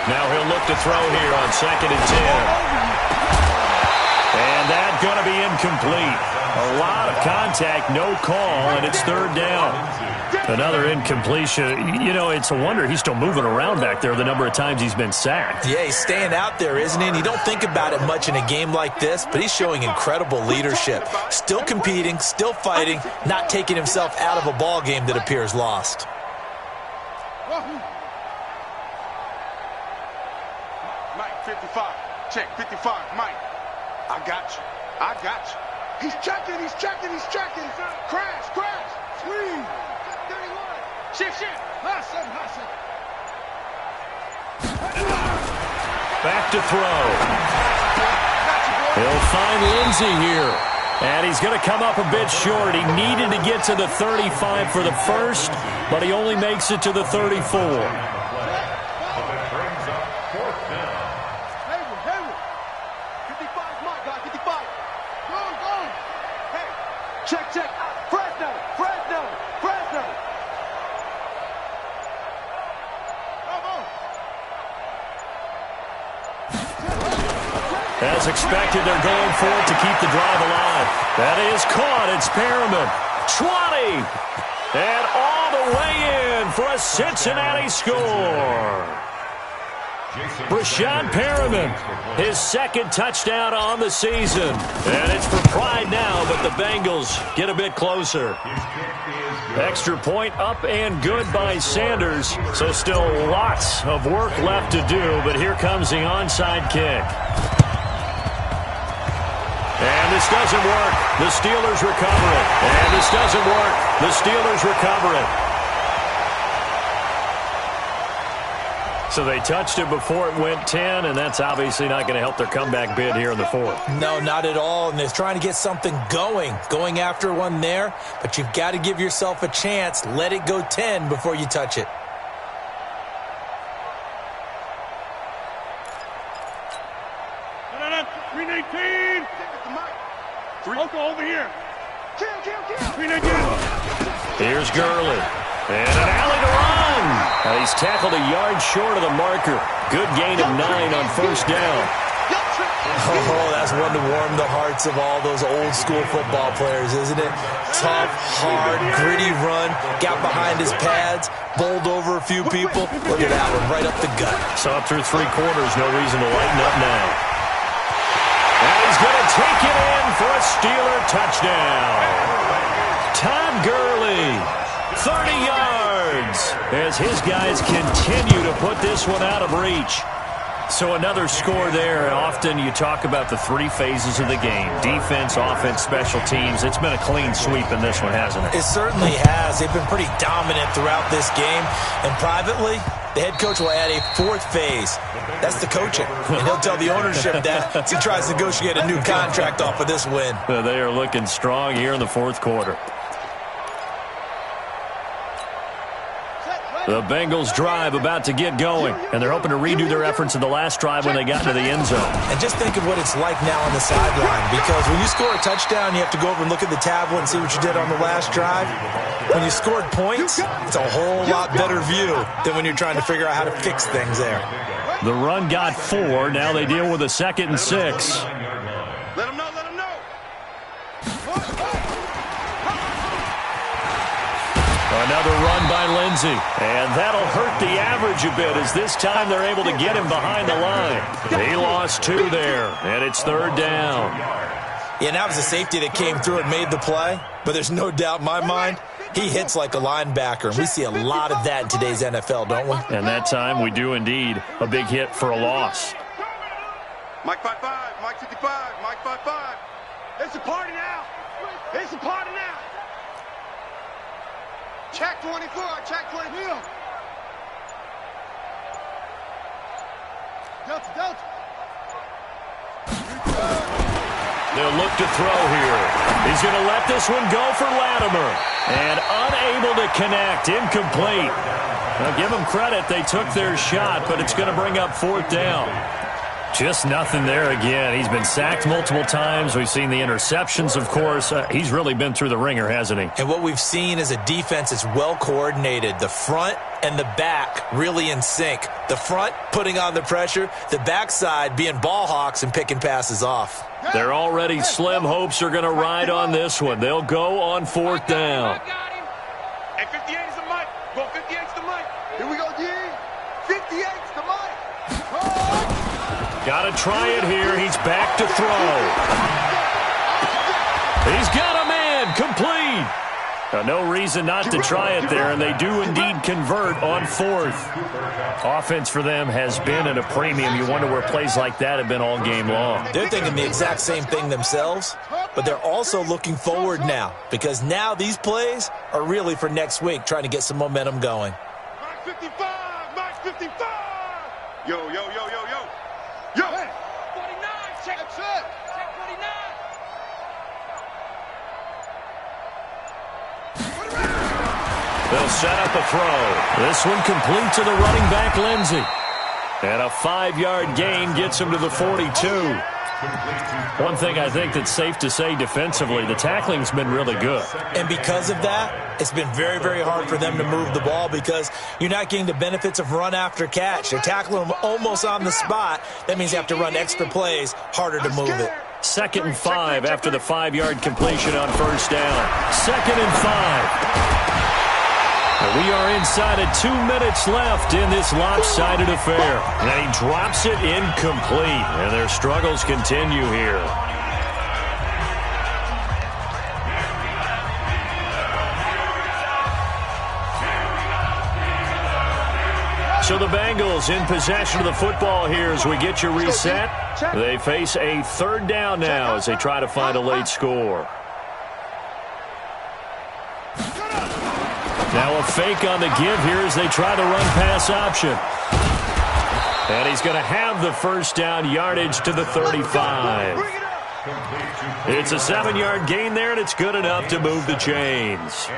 Now he'll look to throw here on 2nd and 10. And that's going to be incomplete. A lot of contact, no call, and it's 3rd down. Another incompletion. You know, it's a wonder he's still moving around back there the number of times he's been sacked. Yeah, he's staying out there, isn't he? And you don't think about it much in a game like this, but he's showing incredible leadership. Still competing, still fighting, not taking himself out of a ball game that appears lost. Mike 55. Check 55. Mike. I got you. He's checking. Crash. Squeeze. 31. Shift. High 7. Back to throw. He'll find Lindsey here. And he's going to come up a bit short. He needed to get to the 35 for the first, but he only makes it to the 34. Check. Fresno. As expected, they're going for it to keep the drive alive. That is caught. It's Perriman. 20. And all the way in for a Cincinnati score. Brashad Perriman, his 2nd touchdown on the season. And it's for pride now, but the Bengals get a bit closer. Extra point up and good by Sanders. So still lots of work left to do, but here comes the onside kick. And this doesn't work. The Steelers recover it. And this doesn't work. The Steelers recover it. So they touched it before it went 10, and that's obviously not going to help their comeback bid here in the 4th. No, not at all. And they're trying to get something going after one there. But you've got to give yourself a chance. Let it go 10 before you touch it. Green 18. Over here. Kill. Here's Gurley. And an alley to run. He's tackled a yard short of the marker. Good gain of 9 on 1st down. Oh, that's one to warm the hearts of all those old school football players, isn't it? Tough, hard, gritty run. Got behind his pads. Bowled over a few people. Look at that one, right up the gut. So up through 3 quarters, no reason to lighten up now. And He's going to take it in for a Steeler touchdown. Todd Gurley, 30 yards, as his guys continue to put this one out of reach. So another score there, and often you talk about the three phases of the game: defense, offense, special teams. It's been a clean sweep in this one, hasn't it? It certainly has. They've been pretty dominant throughout this game. And privately, the head coach will add a fourth phase. That's the coaching. And he'll tell the ownership that as he tries to negotiate a new contract off of this win. They are looking strong here in the fourth quarter. The Bengals drive about to get going, and they're hoping to redo their efforts in the last drive when they got to the end zone. And just think of what it's like now on the sideline, because when you score a touchdown, you have to go over and look at the tablet and see what you did on the last drive. When you scored points, it's a whole lot better view than when you're trying to figure out how to fix things there. The run got 4. Now they deal with a 2nd and 6. Let him know, let him know. Another run by Lindsey, and that'll hurt the average a bit as this time they're able to get him behind the line. He lost 2 there, and it's 3rd down. Yeah, that was a safety that came through and made the play, but there's no doubt in my mind he hits like a linebacker, and we see a lot of that in today's NFL, don't we? And that time we do indeed. A big hit for a loss. Mike 5-5, Mike 55, Mike 5-5. It's a party now. It's a party now. Check 24, check 24. Delta. They'll look to throw here. He's going to let this one go for Latimer. And unable to connect. Incomplete. Now, give them credit. They took their shot, but it's going to bring up 4th down. Just nothing there again. He's been sacked multiple times. We've seen the interceptions, of course. He's really been through the ringer, hasn't he? And what we've seen is a defense that's well coordinated. The front and the back really in sync. The front putting on the pressure, the backside being ball hawks and picking passes off. Their already slim hopes are going to ride on this one. They'll go on 4th down. And 58 is the mic. Go 58's the mic. Here we go, G. 58's the mic. Got to try it here. He's back to throw. He's got a man. Complete. No reason not to try it there, and they do indeed convert on 4th. Offense for them has been at a premium. You wonder where plays like that have been all game long. They're thinking the exact same thing themselves, but they're also looking forward now, because now these plays are really for next week, trying to get some momentum going. Mike 55, Mike 55. Yo. Yo. 49, check. That's it. Check 49. They'll set up a throw. This one complete to the running back, Lindsey. And a 5-yard gain gets him to the 42. One thing I think that's safe to say defensively, the tackling's been really good. And because of that, it's been very, very hard for them to move the ball because you're not getting the benefits of run after catch. They're tackling them almost on the spot. That means you have to run extra plays, harder to move it. 2nd and 5 after the 5-yard completion on 1st down. 2nd and 5. We are inside of 2 minutes left in this lopsided affair. And he drops it incomplete. And their struggles continue here. So the Bengals in possession of the football here as we get you reset. They face a 3rd down now as they try to find a late score. Now a fake on the give here as they try the run-pass option. And he's going to have the 1st down, yardage to the 35. It's a 7-yard gain there, and it's good enough to move the chains.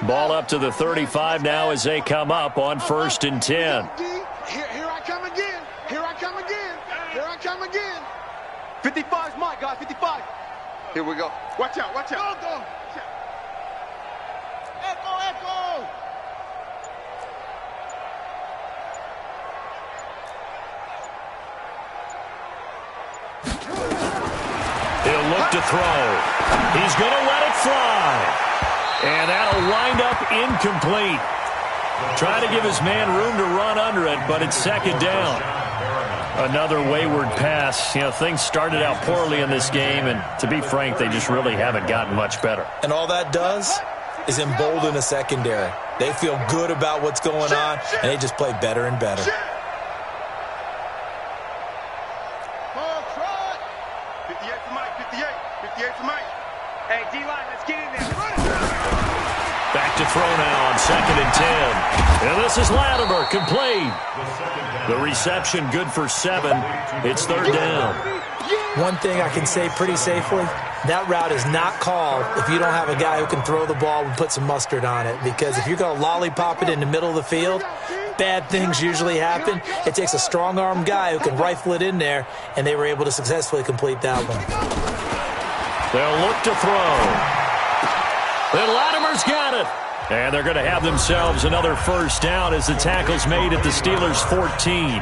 Ball up to the 35 now as they come up on 1st and 10. Here I come again. Here I come again. Here I come again. 55's Mike, guys. 55. Here we go. Watch out. Watch out. Go. Echo. He'll look to throw. He's going to let it fly. And that'll wind up incomplete. Trying to give his man room to run under it, but it's 2nd down. Another wayward pass. You know, things started out poorly in this game, and to be frank, they just really haven't gotten much better. And all that does is embolden a secondary. They feel good about what's going on, and they just play better and better. 58 to Mike, 58 to Mike. Hey, D-line, let's get in there. Back to throw now on 2nd and 10. And this is Latimer, complete. The reception good for 7. It's 3rd down. One thing I can say pretty safely, that route is not called if you don't have a guy who can throw the ball and put some mustard on it. Because if you're going to lollipop it in the middle of the field, bad things usually happen. It takes a strong-arm guy who can rifle it in there, and they were able to successfully complete that one. They'll look to throw. Then Latimer's got it. And they're going to have themselves another 1st down as the tackle's made at the Steelers' 14.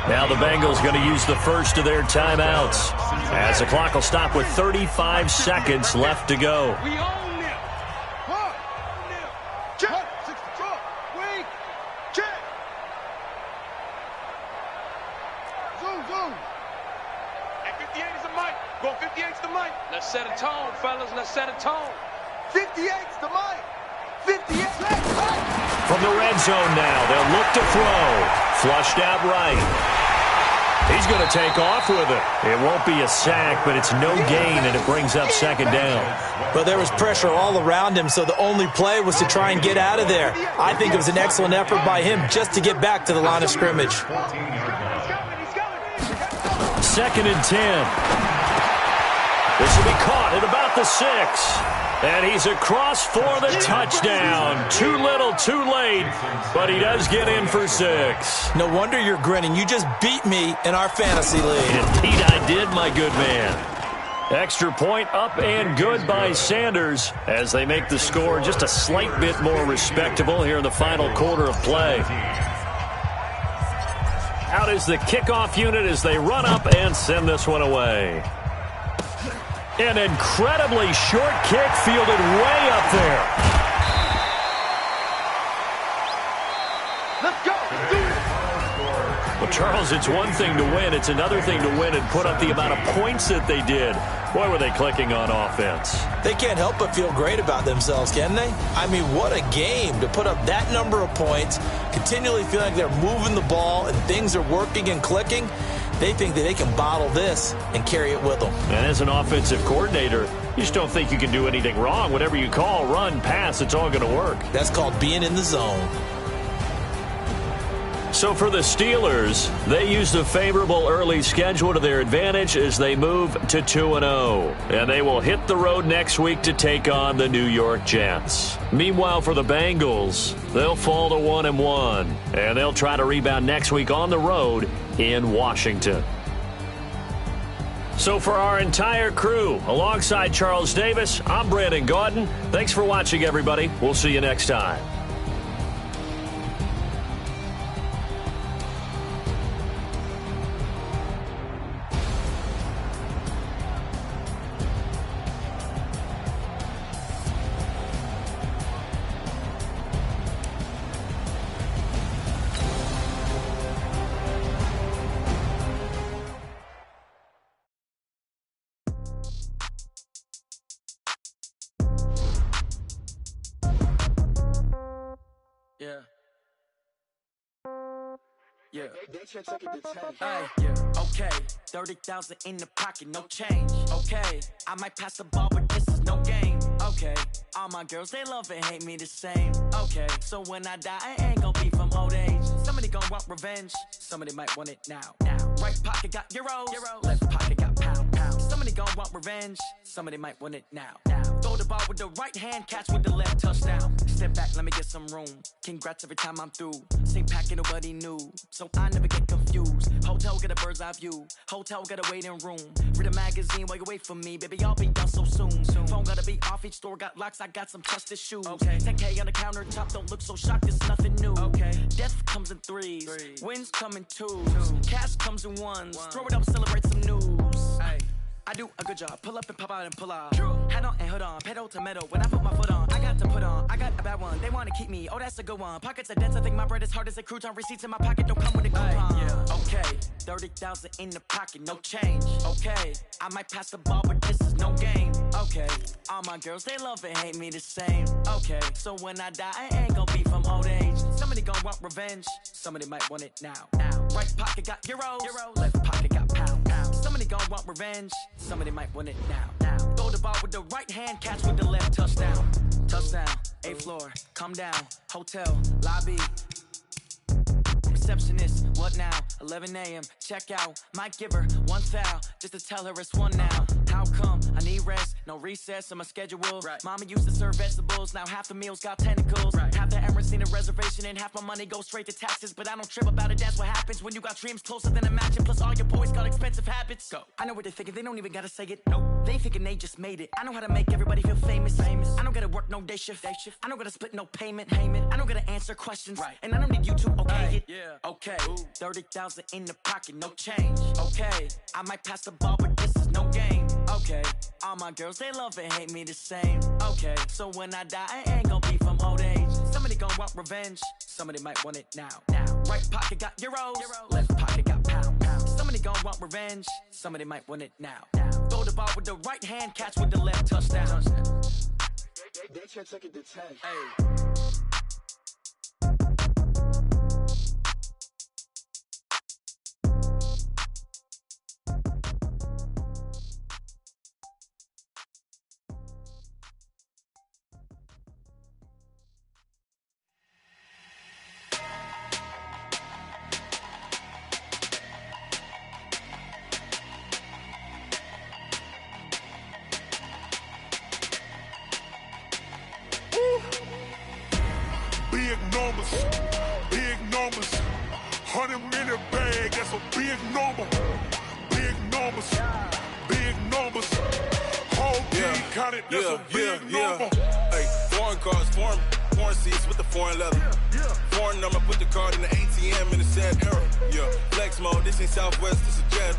Now the Bengals going to use the first of their timeouts as the clock will stop with 35 seconds left to go. We own them. Check. Wait. Check. Zoom. And 58 is the mic. Go 58's the mic. Let's set a tone, fellas. Let's set a tone. 58's the mic. 58. From the red zone now, they'll look to throw. Flushed out right. He's going to take off with it. It won't be a sack, but it's no gain, and it brings up 2nd down. Well, there was pressure all around him, so the only play was to try and get out of there. I think it was an excellent effort by him just to get back to the line of scrimmage. 2nd and 10. This will be caught at about the 6. And he's across for the touchdown. Too little, too late, but he does get in for 6. No wonder you're grinning. You just beat me in our fantasy league. Indeed I did, my good man. Extra point up and good by Sanders as they make the score just a slight bit more respectable here in the final quarter of play. Out is the kickoff unit as they run up and send this one away. An incredibly short kick fielded way up there. Let's go. Well, Charles, it's one thing to win. It's another thing to win and put up the amount of points that they did. Boy, were they clicking on offense. They can't help but feel great about themselves, can they? I mean, what a game to put up that number of points, continually feeling like they're moving the ball and things are working and clicking. They think that they can bottle this and carry it with them. And as an offensive coordinator, you just don't think you can do anything wrong. Whatever you call, run, pass, it's all going to work. That's called being in the zone. So for the Steelers, they used a favorable early schedule to their advantage as they move to 2-0. And they will hit the road next week to take on the New York Jets. Meanwhile, for the Bengals, they'll fall to 1-1. And they'll try to rebound next week on the road in Washington. So for our entire crew, alongside Charles Davis, I'm Brandon Gaudin. Thanks for watching, everybody. We'll see you next time. Yeah. Okay. 30,000 in the pocket, no change. Okay. I might pass the ball, but this is no game. Okay. All my girls, they love and hate me the same. Okay. So when I die, I ain't gonna be from old age. Somebody gonna want revenge. Somebody might want it now. Right pocket got euros. Left pocket got pound. Somebody gonna want revenge. Somebody might want it now. Throw the ball with the right hand, catch with the left, touchdown. Step back, let me get some room. Congrats every time I'm through. Same packet, nobody knew. So I never get confused. Hotel get a bird's eye view. Hotel got a waiting room. Read a magazine while you wait for me. Baby, I'll be done so soon. Phone gotta be off, each store got locks. I got some trusted shoes. Okay. 10K on the countertop, don't look so shocked, it's nothing new. Okay. Death comes in threes. Wins come in twos. Cash comes in ones. Throw it up, celebrate some news. I do a good job. Pull up and pop out and pull out. Hat on and hood on, pedal to metal. When I put my foot on, I got to put on. I got a bad one, they wanna keep me. Oh, that's a good one. Pockets are dense, I think my bread is hard as a crouton. Receipts in my pocket don't come with a coupon. Yeah, okay, 30,000 in the pocket, no change. Okay, I might pass the ball, but this is no game. Okay, all my girls, they love and hate me the same. Okay, so when I die, I ain't gon' be from old age. Somebody gon' want revenge, somebody might want it now. Right pocket got euros, left pocket got pound. Somebody gon' want revenge, somebody might want it now. Throw the ball with the right hand, catch with the left, touchdown. Touchdown, 8th floor, come down, hotel, lobby. Receptionist, what now? 11 a.m., check out. Might give her one foul, just to tell her it's one now. How come? I need rest, no recess on my schedule. Right. Mama used to serve vegetables, now half the meals got tentacles. Right. Half the Emirates need a reservation and half my money goes straight to taxes. But I don't trip about it, that's what happens when you got dreams closer than a match. And plus all your boys got expensive habits. Go. I know what they're thinking, they don't even gotta say it. Nope. They thinking they just made it. I know how to make everybody feel famous. I don't gotta work no day shift. I don't gotta split no payment. I don't gotta answer questions. Right. And I don't need you to okay it. Yeah. Okay, 30,000 in the pocket, no change. Okay, I might pass the ball, but this is no game. Okay, all my girls, they love and hate me the same. Okay, so when I die, I ain't gon' be from old age. Somebody gon' want revenge, somebody might want it now. Right pocket got euros, left pocket got pound. Somebody gon' want revenge, somebody might want it now. Throw the ball with the right hand, catch with the left, touchdown. They can't take it to 10. Hey. Big numbers, 100-minute bag, that's a big number. Big numbers, whole team counted, that's a big number. Hey, foreign cars, foreign seats with the foreign leather. Foreign number, put the card in the ATM in the sad era. Yeah, flex mode, this ain't Southwest, this is jet.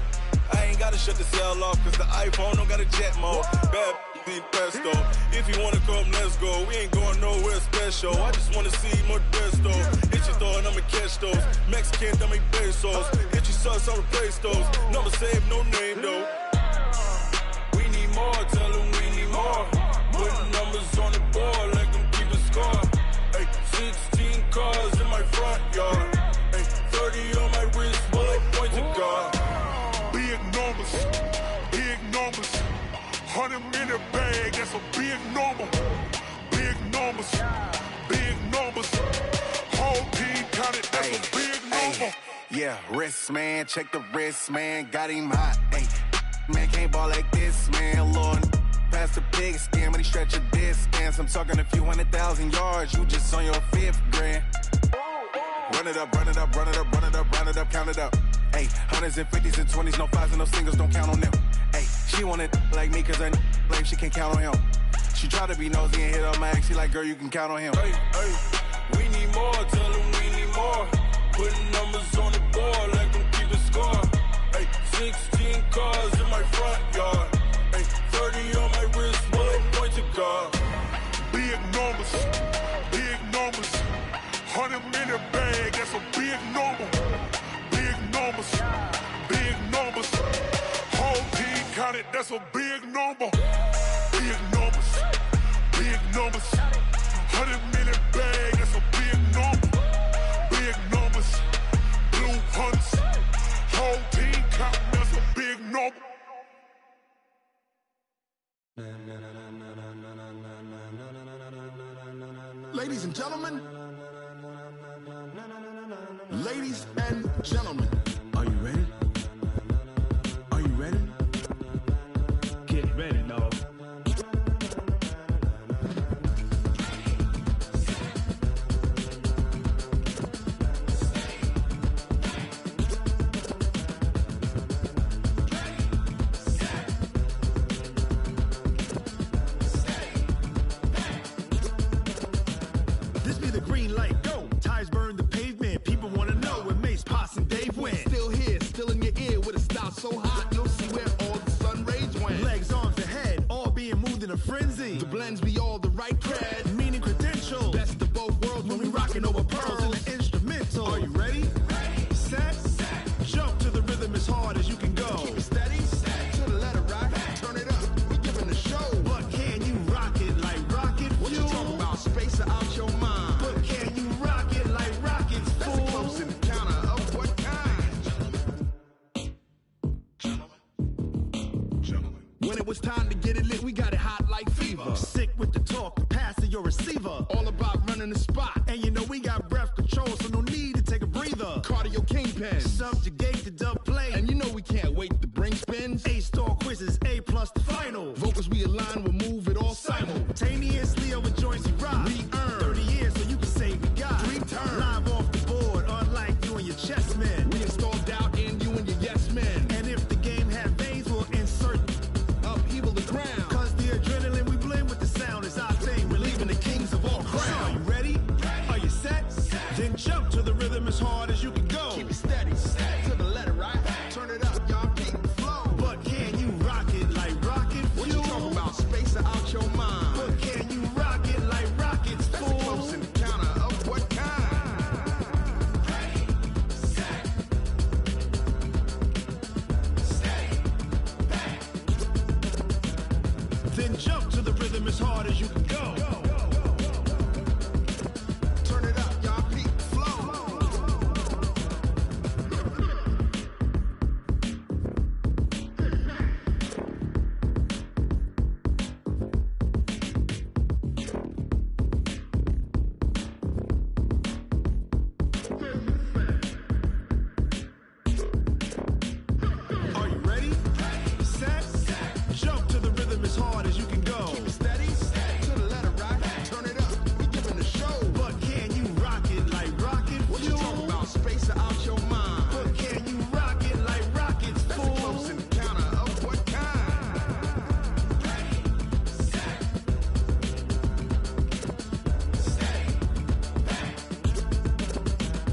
I ain't gotta shut the cell off, cause the iPhone don't got a jet mode. Bad need pesto. If you wanna come, let's go. We ain't going nowhere special. I just wanna see more pesto. Hit your throw and I'ma catch those. Mexican, dummy pesos. Hit your sauce, I'll replace those. Number save, no name though. We need more, tell them we need more. Putting numbers on the board, like them keep a score. Hey, 16 cars in my front yard. Hey, 30 on my wrist, bullet point to God. Big numbers, 100-minute bag, that's a big number. Big numbers, whole team counted, that's a big number. Yeah, wrist man, check the wrist man, got him hot. Ay, man can't ball like this, man. Lord, past the pig skin when he stretch a distance. I'm talking a few 100,000 yards, you just on your 5th grand. Run it up, count it up. Ay, 100s and 50s and 20s, no 5s and no singles, don't count on them. Ay, she want it like me cause her like she can't count on him. She try to be nosy and hit up my ex, she like, girl, you can count on him. Hey, we need more, tell them we need more. Putting numbers on the board, like them keep a score. Hey, 16 cars in my front yard. Hey, 30 on my wrist, bullet point to God. Big numbers, 100-minute bag, that's a big number. Big numbers, whole team counted, that's a big number. Big numbers, 100-minute bag, that's a big number. Big numbers, blue hunts, whole team counting, that's a big number. Ladies and gentlemen, are you ready? Are you ready? Get ready, dog. This be the green light, go. Tires burn the pavement, people wanna know where Mace, Potts, and Dave went. it's time to get it lit, we got it hot like fever. Sick with the talk, the pass of your receiver. All about running the spot. And you know we got breath control, so no need to take a breather. Cardio kingpin. Subjugate the dub play. And you know we can't wait to bring spins. A-star quizzes, A+ the final. Vocals we align, we'll move it all simultaneously over joints we rock. We earn 30 years, so you can say we got 3 turns. Live off the board, unlike you and your chess men. We install doubt in you and your yes men. And if the game had veins, we'll insert upheaval the ground. Cause the adrenaline we blend with the sound is our thing. We're leaving the kings of all crowns. So are you ready? Are you set? Then jump to the rhythm as hard as you can go. Keep it steady, to the letter, right? Turn it up, y'all keep the flow. But can you rock it like rocket fuel? What you talking about? Space out your mind. But can you rock it like rockets, fool? That's a close encounter of what kind? Ready, set, steady, back. Then jump to the rhythm as hard as you can go. Turn it up, y'all keep the flow. Are you ready? Set, jump to the rhythm as hard as you can go. Keep it steady, to the letter, right? Turn it up, we giving the show. But can you rock it like rocket fuel? What you talking about? Space out your mind. But can you rock it like rockets, That's fool? a close encounter of what kind? Ready, set, steady, back.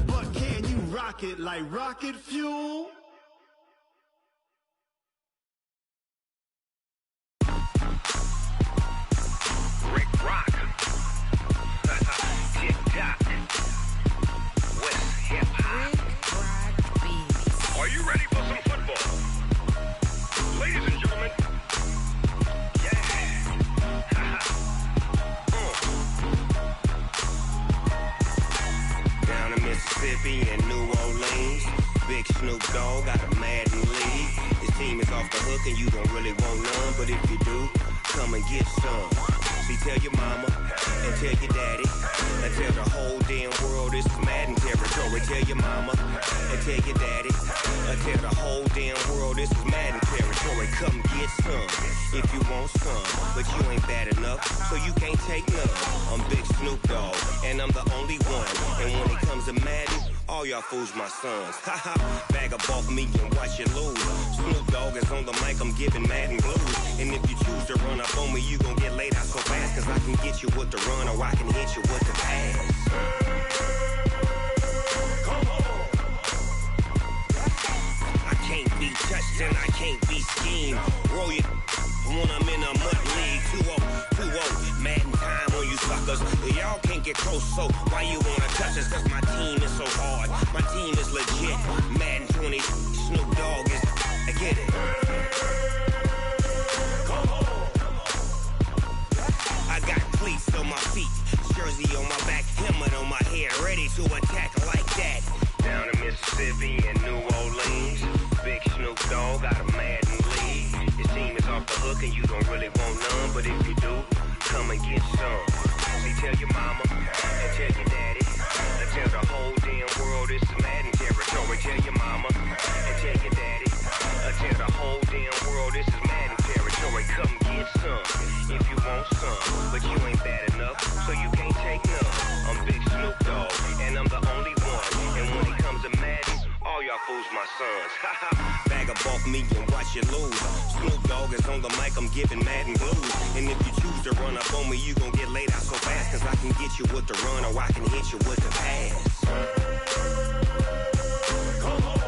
But can you rock it like rocket fuel? Rick Rock. Tick-tock. West hip-hop. Are you ready for some football? Ladies and gentlemen. Yeah. Down in Mississippi and New Orleans, Big Snoop Dogg got a Madden league. His team is off the hook and you don't really want none, but if you do, come and get some. See, tell your mama and tell your daddy and tell the whole damn world this is Madden territory. Tell your mama and tell your daddy and tell the whole damn world this is Madden territory. Come get some if you want some, but you ain't bad enough, so you can't take none. I'm Big Snoop Dogg and I'm the only one. And when it comes to Madden, all y'all fools my sons. Haha, bag up off me and watch you lose. Snoop Dogg is on the mic, I'm giving Madden blues. And if you choose to run up on me, you gon' get laid out so fast. Cause I can get you with the run or I can hit you with the pass. Come on. I can't be touched and I can't be schemed. Roll you when I'm in a mud league. 2-0, Madden time on you suckers. Y'all can't get close, so why you wanna touch us? Cause my team is so hard, my team is legit. Madden 20, Snoop Dogg is, I get it. Come on. I got cleats on my feet, jersey on my back, helmet on my head, ready to attack like that. Down in Mississippi and New Orleans, Big Snoop Dogg got a Madden league. His team is off the hook and you don't really want none, but if you do, come and get some. See, tell your mama and tell your daddy and tell the whole damn world this is Madden territory. Tell your mama and tell your daddy and tell the whole damn world this is Madden territory. Come get some if you want some, but you ain't bad enough, so you can't take none. I'm Big Snoop Dogg and I'm the only one. And when it comes to Madden, all y'all fools my sons. Bag up off me and watch you lose. Snoop Dogg is on the mic, I'm giving Madden blues. And if you choose to run up on me, you gon' get laid out so fast. Cause I can get you with the run or I can hit you with the pass. Come on.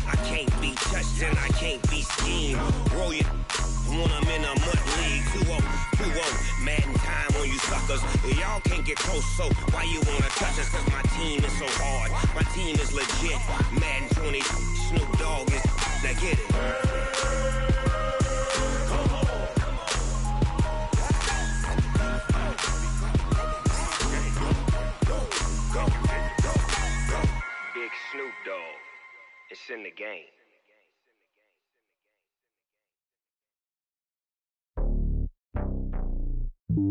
I can't be touched and I can't be schemed. Roll you when I'm in a mud league. 2-0, Madden time on you suckers. Y'all can't get close, so why you wanna touch us? Cause my team is so hard, my team is legit. Madden 20, Snoop Dogg is, now get it. Come on. Big Snoop Dogg, it's in the game. It's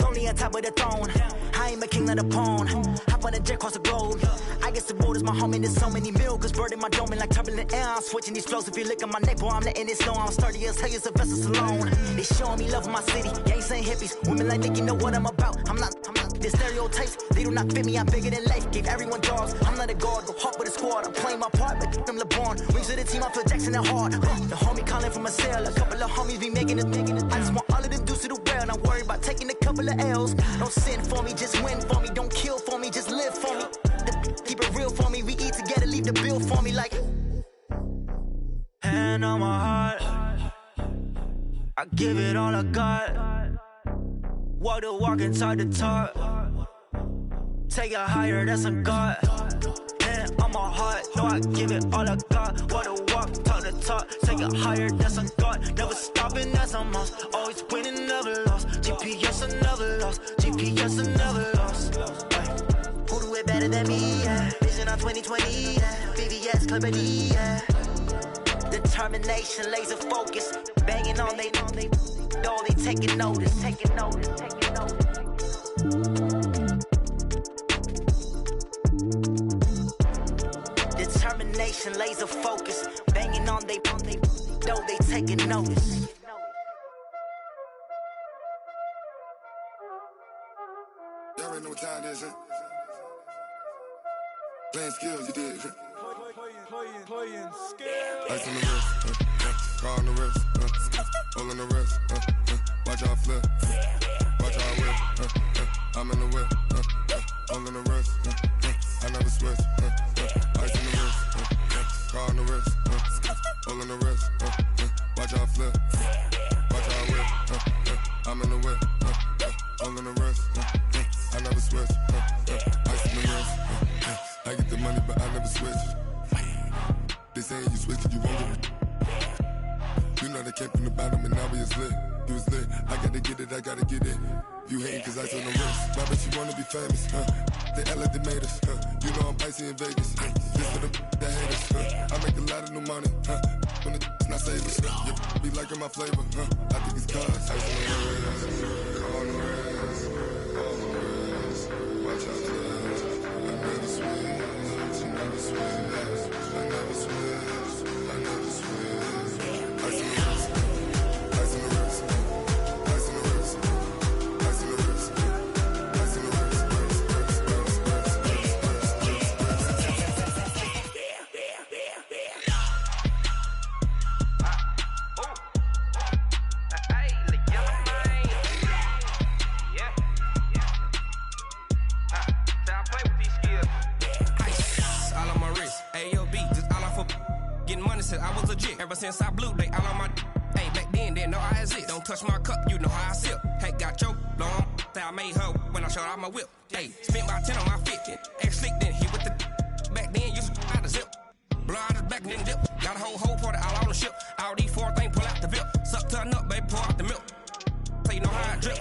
lonely on top of the throne. I ain't a king, not a pawn. Hop on a jet across the globe. I guess the road is my home and there's so many milkers. Bird in my dome and like turbulent air. I'm switching these flows. If you look at my neck, boy, I'm letting it snow. I'm sturdy as hell as a vessel alone. They showing me love in my city. Gangs ain't hippies. Women like Nick, you know what I'm about. I'm not. The stereotypes, they do not fit me. I'm bigger than life. Gave everyone dogs. I'm not a guard. Go hard with a squad. I'm playing my part, but them LeBron. Rings to the team, I feel Jackson and hard. The homie calling from a cell. A couple of homies be making it. I just want all of them dudes to do well. Not worry about taking a couple of L's. Don't sin for me, just win for me. Don't kill for me, just live for me. Keep it real for me. We eat together, leave the bill for me like. Hand on my heart, I give it all I got. Walk the walk and talk the talk. Take it higher, that's a God. Hand on my heart, no, I give it all I got. Walk the walk, talk the talk. Take it higher, that's a God. Never stopping, that's a must. Always winning, never lost. GPS, I never lost. GPS, I never lost. Who do it better than me? Yeah. Vision on 2020. Yeah. VVS, Clarity. Yeah. Determination, laser focus. Banging on they door, they taking notice. Taking notice. Determination, laser focus. Banging on they door, they taking notice. Y'all already know what time it is, huh? Playing skills, you did. Playing skills. Ice on the wrist, car on the wrist, all on the wrist, watch out flip, watch out whip, I'm in the whip, all on the wrist, I never switch, ice on the wrist, car on the wrist, all on the wrist, watch out flip, watch out whip, I'm in the whip, all on the wrist, I never switch, ice on the wrist, I get the money but I never switch. They saying you switch it, you won't get it. You know they came from the bottom and now we is lit. You was lit, I gotta get it, I gotta get it. You hating cause I told them wrist. Why bet you wanna be famous, huh? They act like they made us, huh? You know I'm icy in Vegas, This for the that hate us, I make a lot of new money, When it's not savers, you be liking my flavor, I think it's cause ice on the wrist, on the wrist, on the wrist. Watch out, I never switch, I never switch. I never switch, I never switch. Ice on the wrist, ice on the wrist, ice on the wrist, ice on the wrist, ice on the wrist, I was legit. Ever since I blew, they all on my hey, back then, didn't know I exist. Don't touch my cup, you know how I sip. Hey, got your long, say I made her when I showed out my whip. Hey, spent about 10 on my 50. Ex-slick, then hit with the back then, used to out the zip. Blow out his back, then dip. Got a whole party all on the ship. All these 4 things, pull out the VIP. Suck, turn up, baby, pour out the milk. So you know how I drip.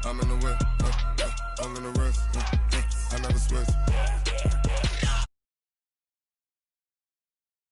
I'm in the whip, all in the wrist, I never switch.